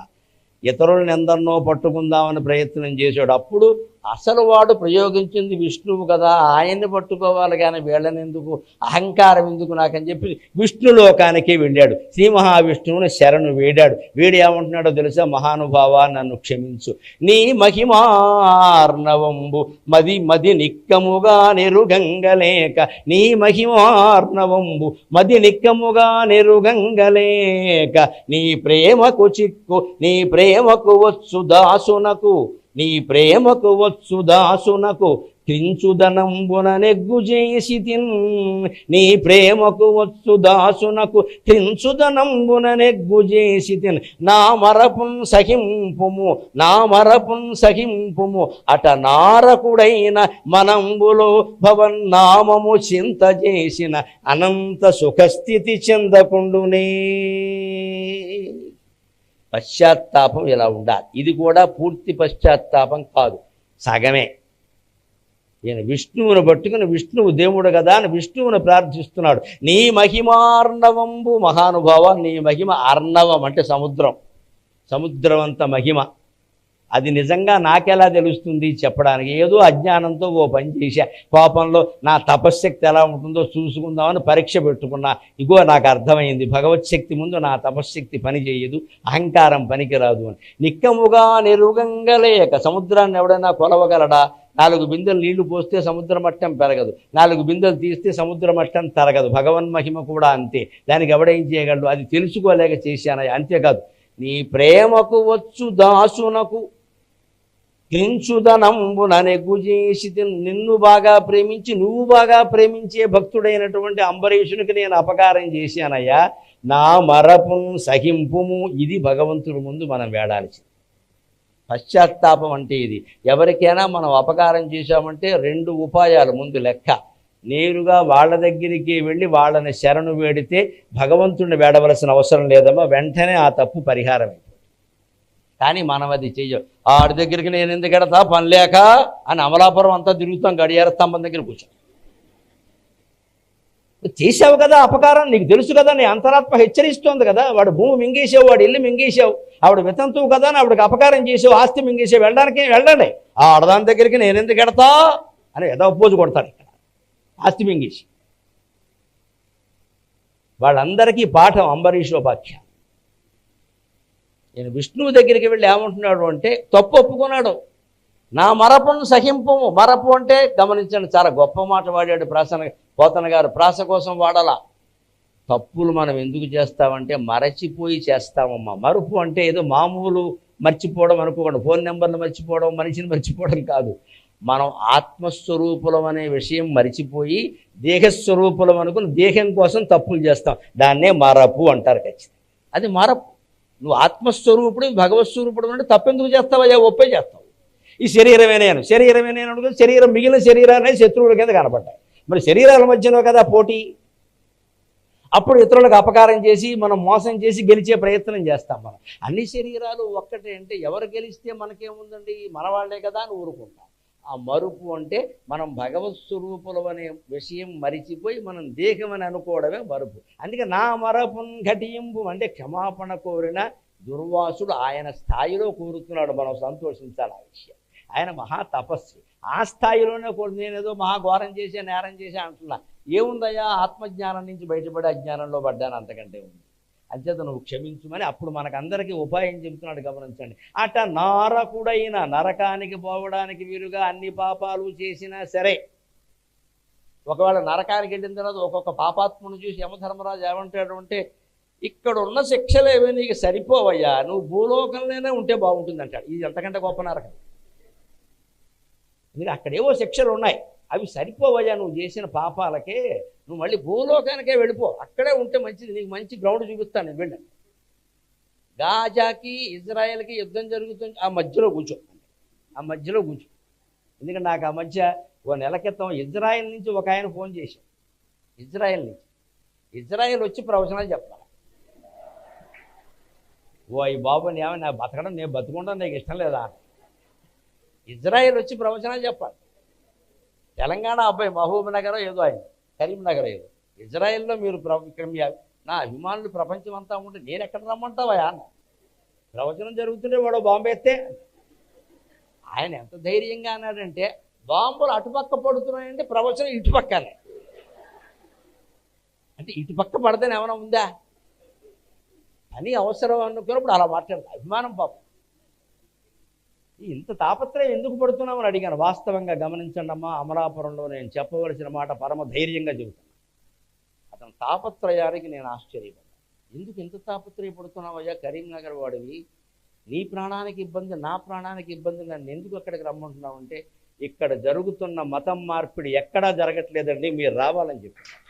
ఇతరులను ఎందరినో పట్టుకుందామని ప్రయత్నం చేశాడు. అప్పుడు అసలు వాడు ప్రయోగించింది విష్ణువు కదా, ఆయన్ని పట్టుకోవాలి కానీ వీళ్ళని ఎందుకు, అహంకారం ఎందుకు నాకని చెప్పి విష్ణులోకానికి వెళ్ళాడు. శ్రీ మహావిష్ణువుని శరణు వేడాడు. వీడు ఏమంటున్నాడో తెలుసా? మహానుభావ నన్ను క్షమించు, నీ మహిమార్ణవంబు మది మది నిక్కముగా నెరుగంగలేక, నీ మహిమార్ణవంబు మది నిక్కముగా నెరుగంగలేక, నీ ప్రేమకు చిక్కు నీ ప్రేమకు వచ్చు దాసునకు, నీ ప్రేమకు వచ్చు దాసునకు త్రించుదనంబున నెగ్గు చేసి తిన్, నీ ప్రేమకు వచ్చు దాసునకు త్రించుదనంబున నెగ్గు చేసి తిన్, నా మరపున్ సహింపుము నా మరపున్ సహింపుము, అట నారకుడైన మనంబులో భవన్నామము చింత చేసిన అనంత సుఖస్థితి చెందకుండునే. పశ్చాత్తాపం ఇలా ఉండాలి. ఇది కూడా పూర్తి పశ్చాత్తాపం కాదు, సగమే. ఈయన విష్ణువును పట్టుకుని విష్ణువు దేవుడు కదా అని విష్ణువును ప్రార్థిస్తున్నాడు. నీ మహిమార్ణవంబు, మహానుభావ నీ మహిమ అర్ణవం అంటే సముద్రం, సముద్రం అంత మహిమ. అది నిజంగా నాకెలా తెలుస్తుంది చెప్పడానికి? ఏదో అజ్ఞానంతో ఓ పని చేశా, కోపంలో నా తపశ్శక్తి ఎలా ఉంటుందో చూసుకుందామని పరీక్ష పెట్టుకున్నా. ఇగో నాకు అర్థమైంది, భగవత్శక్తి ముందు నా తపశ్శక్తి పని చేయదు, అహంకారం పనికిరాదు అని. నిక్కముగా నెరుగంగలేక, సముద్రాన్ని ఎవడైనా కొలవగలడా? 4 బిందెలు నీళ్లు పోస్తే సముద్ర మట్టం పెరగదు, 4 బిందెలు తీస్తే సముద్ర మట్టం తరగదు. భగవన్మహిమ కూడా అంతే, దానికి ఎవడేం చేయగలడు? అది తెలుసుకోలేక చేశానయ్య. అంతేకాదు, నీ ప్రేమకు వచ్చు దాసునకు కించుదనంబున నెగ్గు చేసి, నిన్ను బాగా ప్రేమించి నువ్వు బాగా ప్రేమించే భక్తుడైనటువంటి అంబరీషునికి నేను అపకారం చేశానయ్యా, నా మరపును సహింపుము. ఇది భగవంతుడి ముందు మనం వేడాల్సింది. పశ్చాత్తాపం అంటే ఇది. ఎవరికైనా మనం అపకారం చేశామంటే 2 ఉపాయాలు ముందు లెక్క. నేరుగా వాళ్ళ దగ్గరికి వెళ్ళి వాళ్ళని శరణు వేడితే భగవంతుడిని వేడవలసిన అవసరం లేదమ్మా, వెంటనే ఆ తప్పు పరిహారం అయిపోతుంది. కానీ మనం అది చెయ్యం. ఆడి దగ్గరికి నేను ఎందుకు ఎడతా పని లేక అని అమలాపురం అంతా తిరుగుతాం, గడియార స్తంభం దగ్గర కూర్చో. చేసావు కదా అపకారం, నీకు తెలుసు కదా, నీ అంతరాత్మ హెచ్చరిస్తోంది కదా. వాడు భూమి మింగేసావు, వాడు ఇల్లు మింగేసావు, ఆవిడ వితంతువు కదా అని ఆవిడకి అపకారం చేసావు, ఆస్తి మింగేసావు. వెళ్ళండి ఆ ఆడదాని దగ్గరికి నేను ఎందుకు ఎడతా అని ఏదో పోజు కొడతాడు ఇక్కడ, ఆస్తి మింగేసి. వాళ్ళందరికీ పాఠం అంబరీషోపాఖ్యానం. నేను విష్ణువు దగ్గరికి వెళ్ళి ఏమంటున్నాడు అంటే తప్పు ఒప్పుకున్నాడు. నా మరపును సహింపము. మరపు అంటే గమనించండి, చాలా గొప్ప మాట వాడాడు పోతన గారు. ప్రాస కోసం వాడాల. తప్పులు మనం ఎందుకు చేస్తామంటే మరచిపోయి చేస్తామమ్మా. మరుపు అంటే ఏదో మామూలు మర్చిపోవడం అనుకోకుండా, ఫోన్ నెంబర్లు మర్చిపోవడం, మనిషిని మర్చిపోవడం కాదు. మనం ఆత్మస్వరూపులం అనే విషయం మరిచిపోయి దేహస్వరూపులం అనుకుని దేహం కోసం తప్పులు చేస్తాం. దాన్నే మరపు అంటారు. ఖచ్చితంగా అది మరపు. నువ్వు ఆత్మస్వరూపుడు భగవత్స్వరూపుడు అంటే తప్పెందుకు చేస్తావయ్యా? ఒప్పే చేస్తావు. ఈ శరీరమే నేను అనుకుని శరీరం మిగిలిన శరీరాలనే శత్రువుల కింద కనపడ్డాయి. మరి శరీరాల మధ్యలో కదా పోటీ. అప్పుడు ఇతరులకు అపకారం చేసి మనం మోసం చేసి గెలిచే ప్రయత్నం చేస్తాం. మనం అన్ని శరీరాలు ఒక్కటే అంటే ఎవరు గెలిస్తే మనకేముందండి, మన వాళ్ళే కదా అని ఊరుకుంటాం. ఆ మరుపు అంటే మనం భగవత్ స్వరూపులు అనే విషయం మరిచిపోయి మనం దేహం అని అనుకోవడమే మరుపు. అందుకే నా మరపున్ ఘటింపు అంటే క్షమాపణ కోరిన దుర్వాసుడు ఆయన స్థాయిలో కోరుతున్నాడు. మనం సంతోషించాలి ఆ విషయం. ఆయన మహా తపస్వి. ఆ స్థాయిలోనే నేనేదో మహాఘోరం చేసే నేరం చేసే అంటున్నా. ఏముందయ్యా, ఆత్మజ్ఞానం నుంచి బయటపడి అజ్ఞానంలో పడ్డాను, అంతకంటే ఉంది. అంచేత నువ్వు క్షమించుమని అప్పుడు మనకందరికీ ఉపాయం చెబుతున్నాడు. గమనించండి. అట నారకుడైన నరకానికి పోవడానికి వీలుగా అన్ని పాపాలు చేసినా సరే, ఒకవేళ నరకానికి వెళ్ళిన తర్వాత ఒక్కొక్క పాపాత్మను చూసి యమధర్మరాజు ఏమంటాడు అంటే, ఇక్కడ ఉన్న శిక్షలేవే నీకు సరిపోవయ్యా, నువ్వు భూలోకంలోనే ఉంటే బాగుంటుంది అంటాడు. ఇది ఎంతకంటే గొప్ప నరకం. ఎందుకంటే అక్కడేవో శిక్షలు ఉన్నాయి, అవి సరిపోవయ్యా నువ్వు చేసిన పాపాలకే, నువ్వు మళ్ళీ భూలోకానికే వెళ్ళిపో, అక్కడే ఉంటే మంచిది, నీకు మంచి గ్రౌండ్ చూపిస్తాను నేను వెళ్ళండి. గాజాకి ఇజ్రాయెల్కి యుద్ధం జరుగుతుంది, ఆ మధ్యలో కూర్చో. ఎందుకంటే నాకు ఆ మధ్య ఓ నెల క్రితం ఇజ్రాయెల్ నుంచి ఒక ఆయన ఫోన్ చేశాడు. ఇజ్రాయెల్ వచ్చి ప్రవచనాలు చెప్పాలి. ఓ ఈ బాబు ఏమన్నా బతకడం, నేను బతుకుంటాను, నీకు ఇష్టం లేదా? ఇజ్రాయెల్ వచ్చి ప్రవచనాలు చెప్పాలి. తెలంగాణ అబ్బాయి మహబూబ్ నగర్ ఏదో, ఆయన కరీంనగర్ ఏదో. ఇజ్రాయెల్లో మీరు ఇక్కడ నా అభిమానులు ప్రపంచం అంతా ఉంటే నేను ఎక్కడ రమ్మంటావా అన్న? ప్రవచనం జరుగుతుంటే వాడు బాంబు ఎత్తే. ఆయన ఎంత ధైర్యంగా అన్నాడంటే, బాంబులు అటుపక్క పడుతున్నాయంటే ప్రవచనం ఇటుపక్కనే. అంటే ఇటుపక్క పడదని ఏమైనా ఉందా? అని అవసరం అనుకున్నప్పుడు అలా మాట్లాడతారు. అభిమానం పాపం. ఇంత తాపత్రయం ఎందుకు పడుతున్నామని అడిగాను. వాస్తవంగా గమనించండి అమ్మా, అమలాపురంలో నేను చెప్పవలసిన మాట పరమ ధైర్యంగా చెబుతాను. అతని తాపత్రయానికి నేను ఆశ్చర్యపడ్డాను. ఎందుకు ఇంత తాపత్రయపడుతున్నావయ్యా? కరీంనగర్ వాడివి, నీ ప్రాణానికి ఇబ్బంది, నా ప్రాణానికి ఇబ్బంది, నన్ను ఎందుకు అక్కడికి రమ్మంటున్నావు అంటే, ఇక్కడ జరుగుతున్న మతం మార్పిడి ఎక్కడా జరగట్లేదండి, మీరు రావాలని చెప్పాను.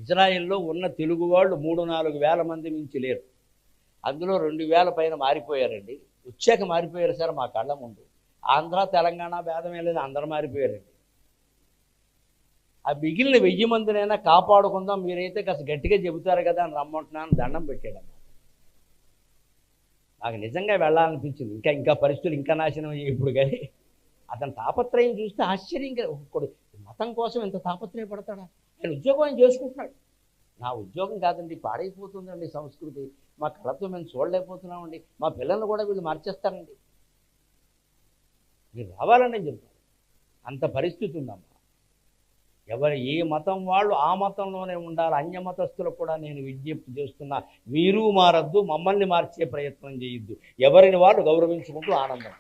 ఇజ్రాయెల్లో ఉన్న తెలుగు వాళ్ళు 3-4 వేల మంది మించి లేరు. అందులో 2,000 పైన మారిపోయారండి. వచ్చాక మారిపోయారు సార్ మా కళ్ళ ముందు. ఆంధ్ర తెలంగాణ భేదమే లేదు, అందరూ మారిపోయారండి. ఆ మిగిలిన 1000 మందినైనా కాపాడుకుందాం, మీరైతే కాస్త గట్టిగా చెబుతారు కదా అని రమ్మంటున్నాను. దండం పెట్టాడమ్మా. నాకు నిజంగా వెళ్ళాలనిపించింది. ఇంకా పరిస్థితులు ఇంకా నాశనం అయ్యాయి ఇప్పుడు. కానీ అతని తాపత్రయం చూస్తే ఆశ్చర్యంగా, ఒక్కొక్కడు మతం కోసం ఎంత తాపత్రయపడతాడా? ఆయన ఉద్యోగం ఆయన చేసుకుంటున్నాడు. నా ఉద్యోగం కాదండి, పాడైపోతుందండి సంస్కృతి, మా కళతో మేము చూడలేకపోతున్నామండి, మా పిల్లల్ని కూడా వీళ్ళు మార్చేస్తారండి, మీరు రావాలని నేను చెప్తాను. అంత పరిస్థితి ఉందమ్మా. ఎవరు ఏ మతం వాళ్ళు ఆ మతంలోనే ఉండాలి. అన్య మతస్థులకు కూడా నేను విజ్ఞప్తి చేస్తున్నా, మీరు మారద్దు, మమ్మల్ని మార్చే ప్రయత్నం చేయొద్దు. ఎవరిని వాళ్ళు గౌరవించుకుంటూ ఆనందం.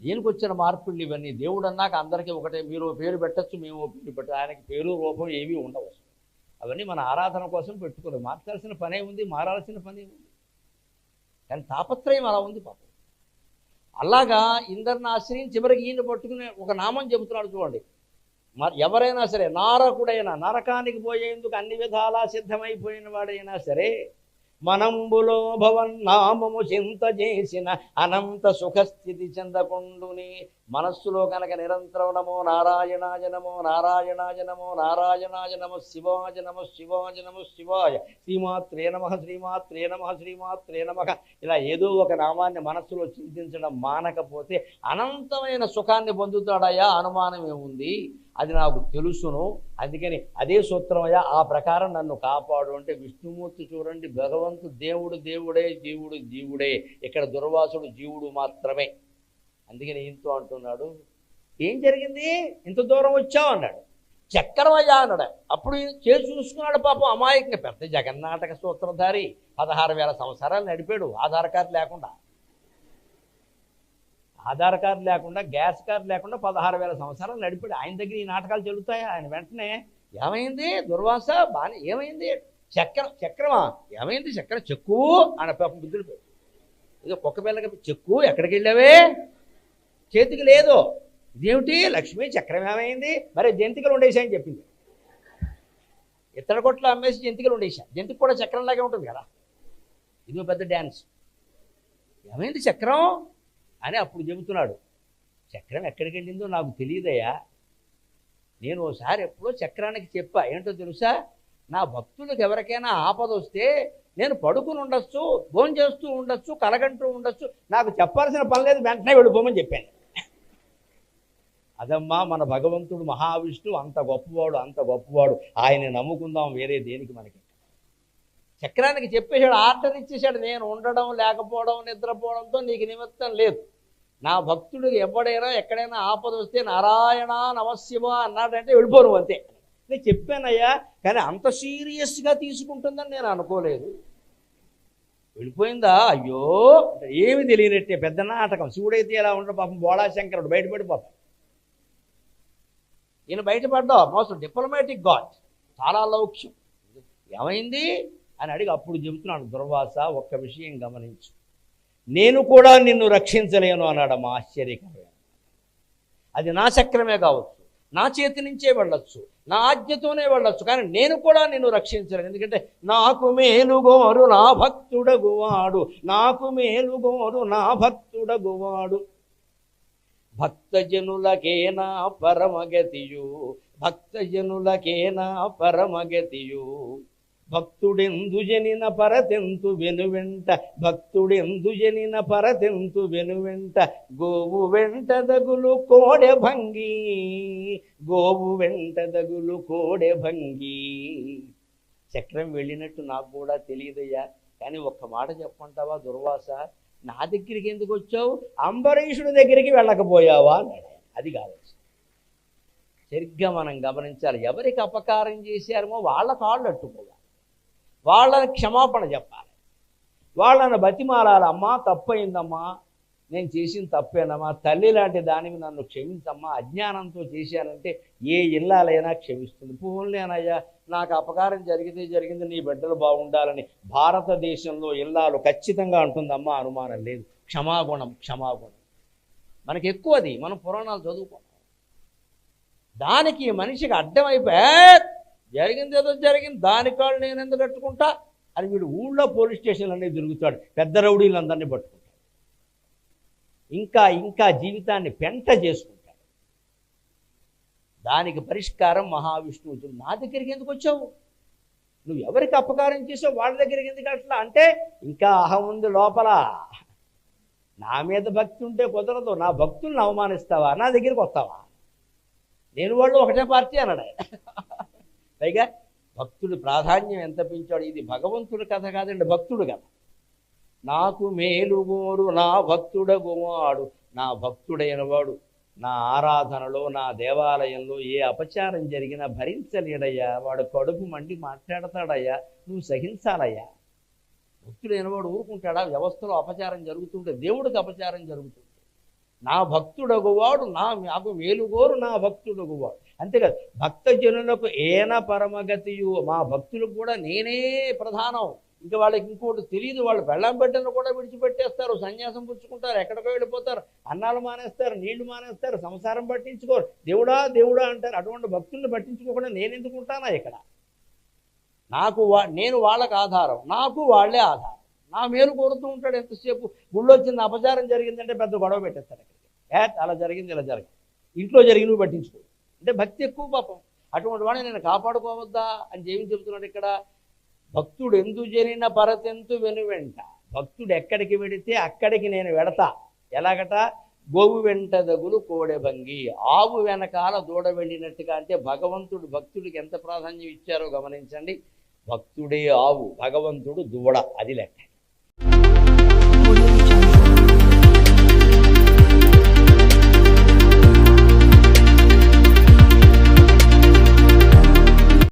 దేనికి వచ్చిన మార్పులు ఇవన్నీ? దేవుడు అన్నాక అందరికీ ఒకటే, మీరు పేరు పెట్టచ్చు, మేము పేరు పెట్ట, ఆయనకి పేరు రూపం ఏమీ ఉండవు. అవన్నీ మన ఆరాధన కోసం పెట్టుకోలేదు. మార్చాల్సిన పనే ఉంది, మారాల్సిన పనే ఉంది. కానీ తాపత్రయం అలా ఉంది పాపం. అలాగా ఇందరిని ఆశ్రయించి చివరికి ఈయన పట్టుకునే ఒక నామం చెబుతున్నాడు చూడండి. ఎవరైనా సరే, నారకుడైనా, నరకానికి పోయేందుకు అన్ని విధాలా సిద్ధమైపోయిన వాడైనా సరే, మనంబులో భవన్నామము చింత చేసిన అనంత సుఖస్థితి చెందకుండుని. మనస్సులో కనుక నిరంతరం నమో నారాయణాయ నమో నారాయణాయ నమో నారాయణాయ నమ శివాయ నమ శివాయ నమ శివాయ, శ్రీమాత్రే నమ శ్రీమాత్రే నమ శ్రీమాత్రే నమ, ఇలా ఏదో ఒక నామాన్ని మనస్సులో చింతించడం మానకపోతే అనంతమైన సుఖాన్ని పొందుతాడయ్యా, అనుమానం ఏముంది? అది నాకు తెలుసును. అందుకని అదే సూత్రమయ్యా, ఆ ప్రకారం నన్ను కాపాడు అంటే విష్ణుమూర్తి చూడండి, భగవంతుడు దేవుడు దేవుడే, జీవుడు జీవుడే. ఇక్కడ దుర్వాసుడు జీవుడు మాత్రమే. అందుకని ఈయనతో అంటున్నాడు, ఏం జరిగింది, ఇంత దూరం వచ్చావు అన్నాడు. చక్రమయ్యా అన్నాడు. అప్పుడు చేసి చూసుకున్నాడు పాపం అమాయకంగా. పెద్ద జగన్నాటక సూత్రధారి, 16,000 సంవత్సరాలు నడిపాడు ఆధార్ కార్డు లేకుండా. ఆధార్ కార్డు లేకుండా, గ్యాస్ కార్డు లేకుండా 16,000 సంవత్సరాలు నడిపాడు. ఆయన దగ్గర ఈ నాటకాలు చెల్లుతాయా? ఆయన వెంటనే ఏమైంది దుర్వాస బాగా ఏమైంది చక్రమా ఏమైంది చక్రం చెక్కు అని పాపం బుద్ధులు పెట్టు. ఇదో కుక్క పిల్లకి చెక్కు ఎక్కడికి వెళ్ళావే చేతికి లేదు. ఇదేమిటి లక్ష్మి చక్రం ఏమైంది? మరి జంతికలు ఉండేసాయని చెప్పింది. ఇతర కొట్లు అమ్మేసి జంతికలు ఉండేసా. జంతికి కూడా చక్రంలాగే ఉంటుంది కదా. ఇదో పెద్ద డ్యాన్స్. ఏమైంది చక్రం అని అప్పుడు చెబుతున్నాడు. చక్రం ఎక్కడికి వెళ్ళిందో నాకు తెలియదయ్యా. నేను ఓసారి ఎప్పుడో చక్రానికి చెప్పా. ఏంటో తెలుసా? నా భక్తులకు ఎవరికైనా ఆపద వస్తే నేను పడుకుని ఉండొచ్చు, భోజనం చేస్తూ ఉండొచ్చు, కలగంటూ ఉండొచ్చు, నాకు చెప్పాల్సిన పని లేదు, వెంటనే వెళ్ళిపోమని చెప్పాను. అదమ్మా మన భగవంతుడు మహావిష్ణువు అంత గొప్పవాడు, అంత గొప్పవాడు. ఆయన నమ్ముకుందాం, వేరే దేనికి మనకి. చక్రానికి చెప్పేశాడు, ఆర్డర్ ఇచ్చేశాడు. నేను ఉండడం, లేకపోవడం, నిద్రపోవడంతో నీకు నిమిత్తం లేదు. నా భక్తుడికి ఎవడైనా ఎక్కడైనా ఆపద వస్తే నారాయణ నమశివ అన్నాడంటే వెళ్ళిపోను అంతే. నేను చెప్పానయ్యా, కానీ అంత సీరియస్గా తీసుకుంటుందని నేను అనుకోలేదు. వెళ్ళిపోయిందా? అయ్యో ఏమి తెలియనట్టే పెద్ద నాటకం. శివుడైతే ఎలా ఉండడు పాపం, బోళాశంకరుడు బయటపడిపోతాడు. ఈయన బయటపడ్డా మోస్ట్ డిప్లొమాటిక్ గాడ్, చాలా లౌక్యం. ఏమైంది అని అడిగి అప్పుడు చెబుతున్నాడు. దుర్వాస ఒక్క విషయం గమనించు, నేను కూడా నిన్ను రక్షించలేను అన్నాడమ్మా. ఆశ్చర్యకరమైన. అది నా చక్రమే కావచ్చు, నా చేతి నుంచే వెళ్ళొచ్చు, నా ఆజ్ఞతోనే వెళ్ళొచ్చు, కానీ నేను కూడా నిన్ను రక్షించలేను. ఎందుకంటే నాకు మేలుగోరు నా భక్తుడగువాడు, నాకు మేలుగోరు నా భక్తుడగువాడు. భక్తజనులకేనా పరమగతియు, భక్తజనులకేనా పరమగతియు. భక్తుడెందు జనిన పరతెంతు వెనువెంట, భక్తుడెందు జనిన పరతెంతు వెనువెంట. గోవు వెంట దగులు కోడె భంగి, గోవు వెంట దగులు కోడె భంగి. చక్రం వెళ్ళినట్టు నాకు కూడా తెలియదయ్యా, కానీ ఒక్క మాట చెప్పంటావా దుర్వాస? నా దగ్గరికి ఎందుకు వచ్చావు? అంబరీషుడి దగ్గరికి వెళ్ళకపోయావా అన్నాడు. అది కావచ్చు. సరిగ్గా మనం గమనించాలి. ఎవరికి అపకారం చేశారమో వాళ్ళ కాళ్ళు అట్టుకోవాలి, వాళ్ళని క్షమాపణ చెప్పాలి, వాళ్ళని బతిమాలాలి. అమ్మా తప్పయిందమ్మా, నేను చేసిన తప్పేనమ్మా, తల్లి లాంటి దానివి నన్ను క్షమించమ్మా, అజ్ఞానంతో చేశానంటే ఏ ఇల్లాలైనా క్షమిస్తుంది. పోన్లేనయ్యా, నాకు అపకారం జరిగితే జరిగింది, నీ బిడ్డలు బాగుండాలని భారతదేశంలో ఇల్లాలు ఖచ్చితంగా అంటుందమ్మా, అనుమానం లేదు. క్షమాగుణం, క్షమాగుణం మనకి ఎక్కువ. అది మనం పురాణాలు చదువుకున్నాం. దానికి మనిషికి అడ్డమైపోయా జరిగింది ఏదో జరిగింది, దాని కాళ్ళు నేను ఎందుకు కట్టుకుంటా అని వీడు ఊళ్ళో పోలీస్ స్టేషన్లు అనేది తిరుగుతాడు, పెద్ద రౌడీలందరినీ పట్టుకుంటాడు, ఇంకా ఇంకా జీవితాన్ని పెంట చేసుకుంటాడు. దానికి పరిష్కారం మహావిష్ణువు. నా దగ్గరికి ఎందుకు వచ్చావు? నువ్వు ఎవరికి అపకారం చేసావు వాళ్ళ దగ్గరికి ఎందుకు అట్లా అంటే ఇంకా అహం ఉంది లోపల. నా మీద భక్తి ఉంటే కుదరదు, నా భక్తుల్ని అవమానిస్తావా, నా దగ్గరికి వస్తావా? నేను వాళ్ళు ఒకటే పార్టీ అన్నాడు ఆయన. పైగా భక్తుడి ప్రాధాన్యం ఎంత పెంచాడు. ఇది భగవంతుడి కథ కాదండి, భక్తుడు కథ. నాకు మేలుగోడు నా భక్తుడగువాడు, నా భక్తుడైన వాడు నా ఆరాధనలో, నా దేవాలయంలో ఏ అపచారం జరిగినా భరించలేడయ్యా, వాడు కడుపు మండి మాట్లాడతాడయ్యా, నువ్వు సహించాలయ్యా. భక్తుడైన వాడు ఊరుకుంటాడా? వ్యవస్థలో అపచారం జరుగుతుంటే, దేవుడికి అపచారం జరుగుతుంది. నా భక్తుడగువాడు నాకు మేలుగోరు నా భక్తుడగువాడు. అంతేకాదు భక్తజనులకు ఏన పరమగతియు, మా భక్తులకు కూడా నేనే ప్రధానం. ఇంకా వాళ్ళకి ఇంకోటి తెలియదు. వాళ్ళు బెల్లం బిడ్డను కూడా విడిచిపెట్టేస్తారు, సన్యాసం పుచ్చుకుంటారు, ఎక్కడికో వెళ్ళిపోతారు, అన్నాలు మానేస్తారు, నీళ్లు మానేస్తారు, సంసారం పట్టించుకోరు, దేవుడా దేవుడా అంటారు. అటువంటి భక్తుల్ని పట్టించుకోకుండా నేను ఎందుకుంటానా ఇక్కడ? నేను వాళ్ళకు ఆధారం, నాకు వాళ్ళే ఆధారం. నా మేలు కోరుతూ ఉంటాడు ఎంతసేపు. గుళ్ళో వచ్చింది అపచారం జరిగిందంటే పెద్ద గొడవ పెట్టేస్తాడు అక్కడికి. అలా జరిగింది, ఇలా జరిగింది, ఇంట్లో జరిగినవి పట్టించుకో అంటే భక్తి ఎక్కువ పాపం. అటువంటి వాడిని నేను కాపాడుకోవద్దా అని ఏమి చెబుతున్నాడు ఇక్కడ? భక్తుడు ఎందు జరిగిన పరతెంతు వెనువెంట. భక్తుడు ఎక్కడికి వెడితే అక్కడికి నేను వెడతా. ఎలాగట? గోవు వెంట దగులు కోడెభంగి. ఆవు వెనకాల దూడ వెళ్ళినట్టుగా. అంటే భగవంతుడు భక్తుడికి ఎంత ప్రాధాన్యం ఇచ్చారో గమనించండి. భక్తుడే ఆవు, భగవంతుడు దూడ, అది లెక్క.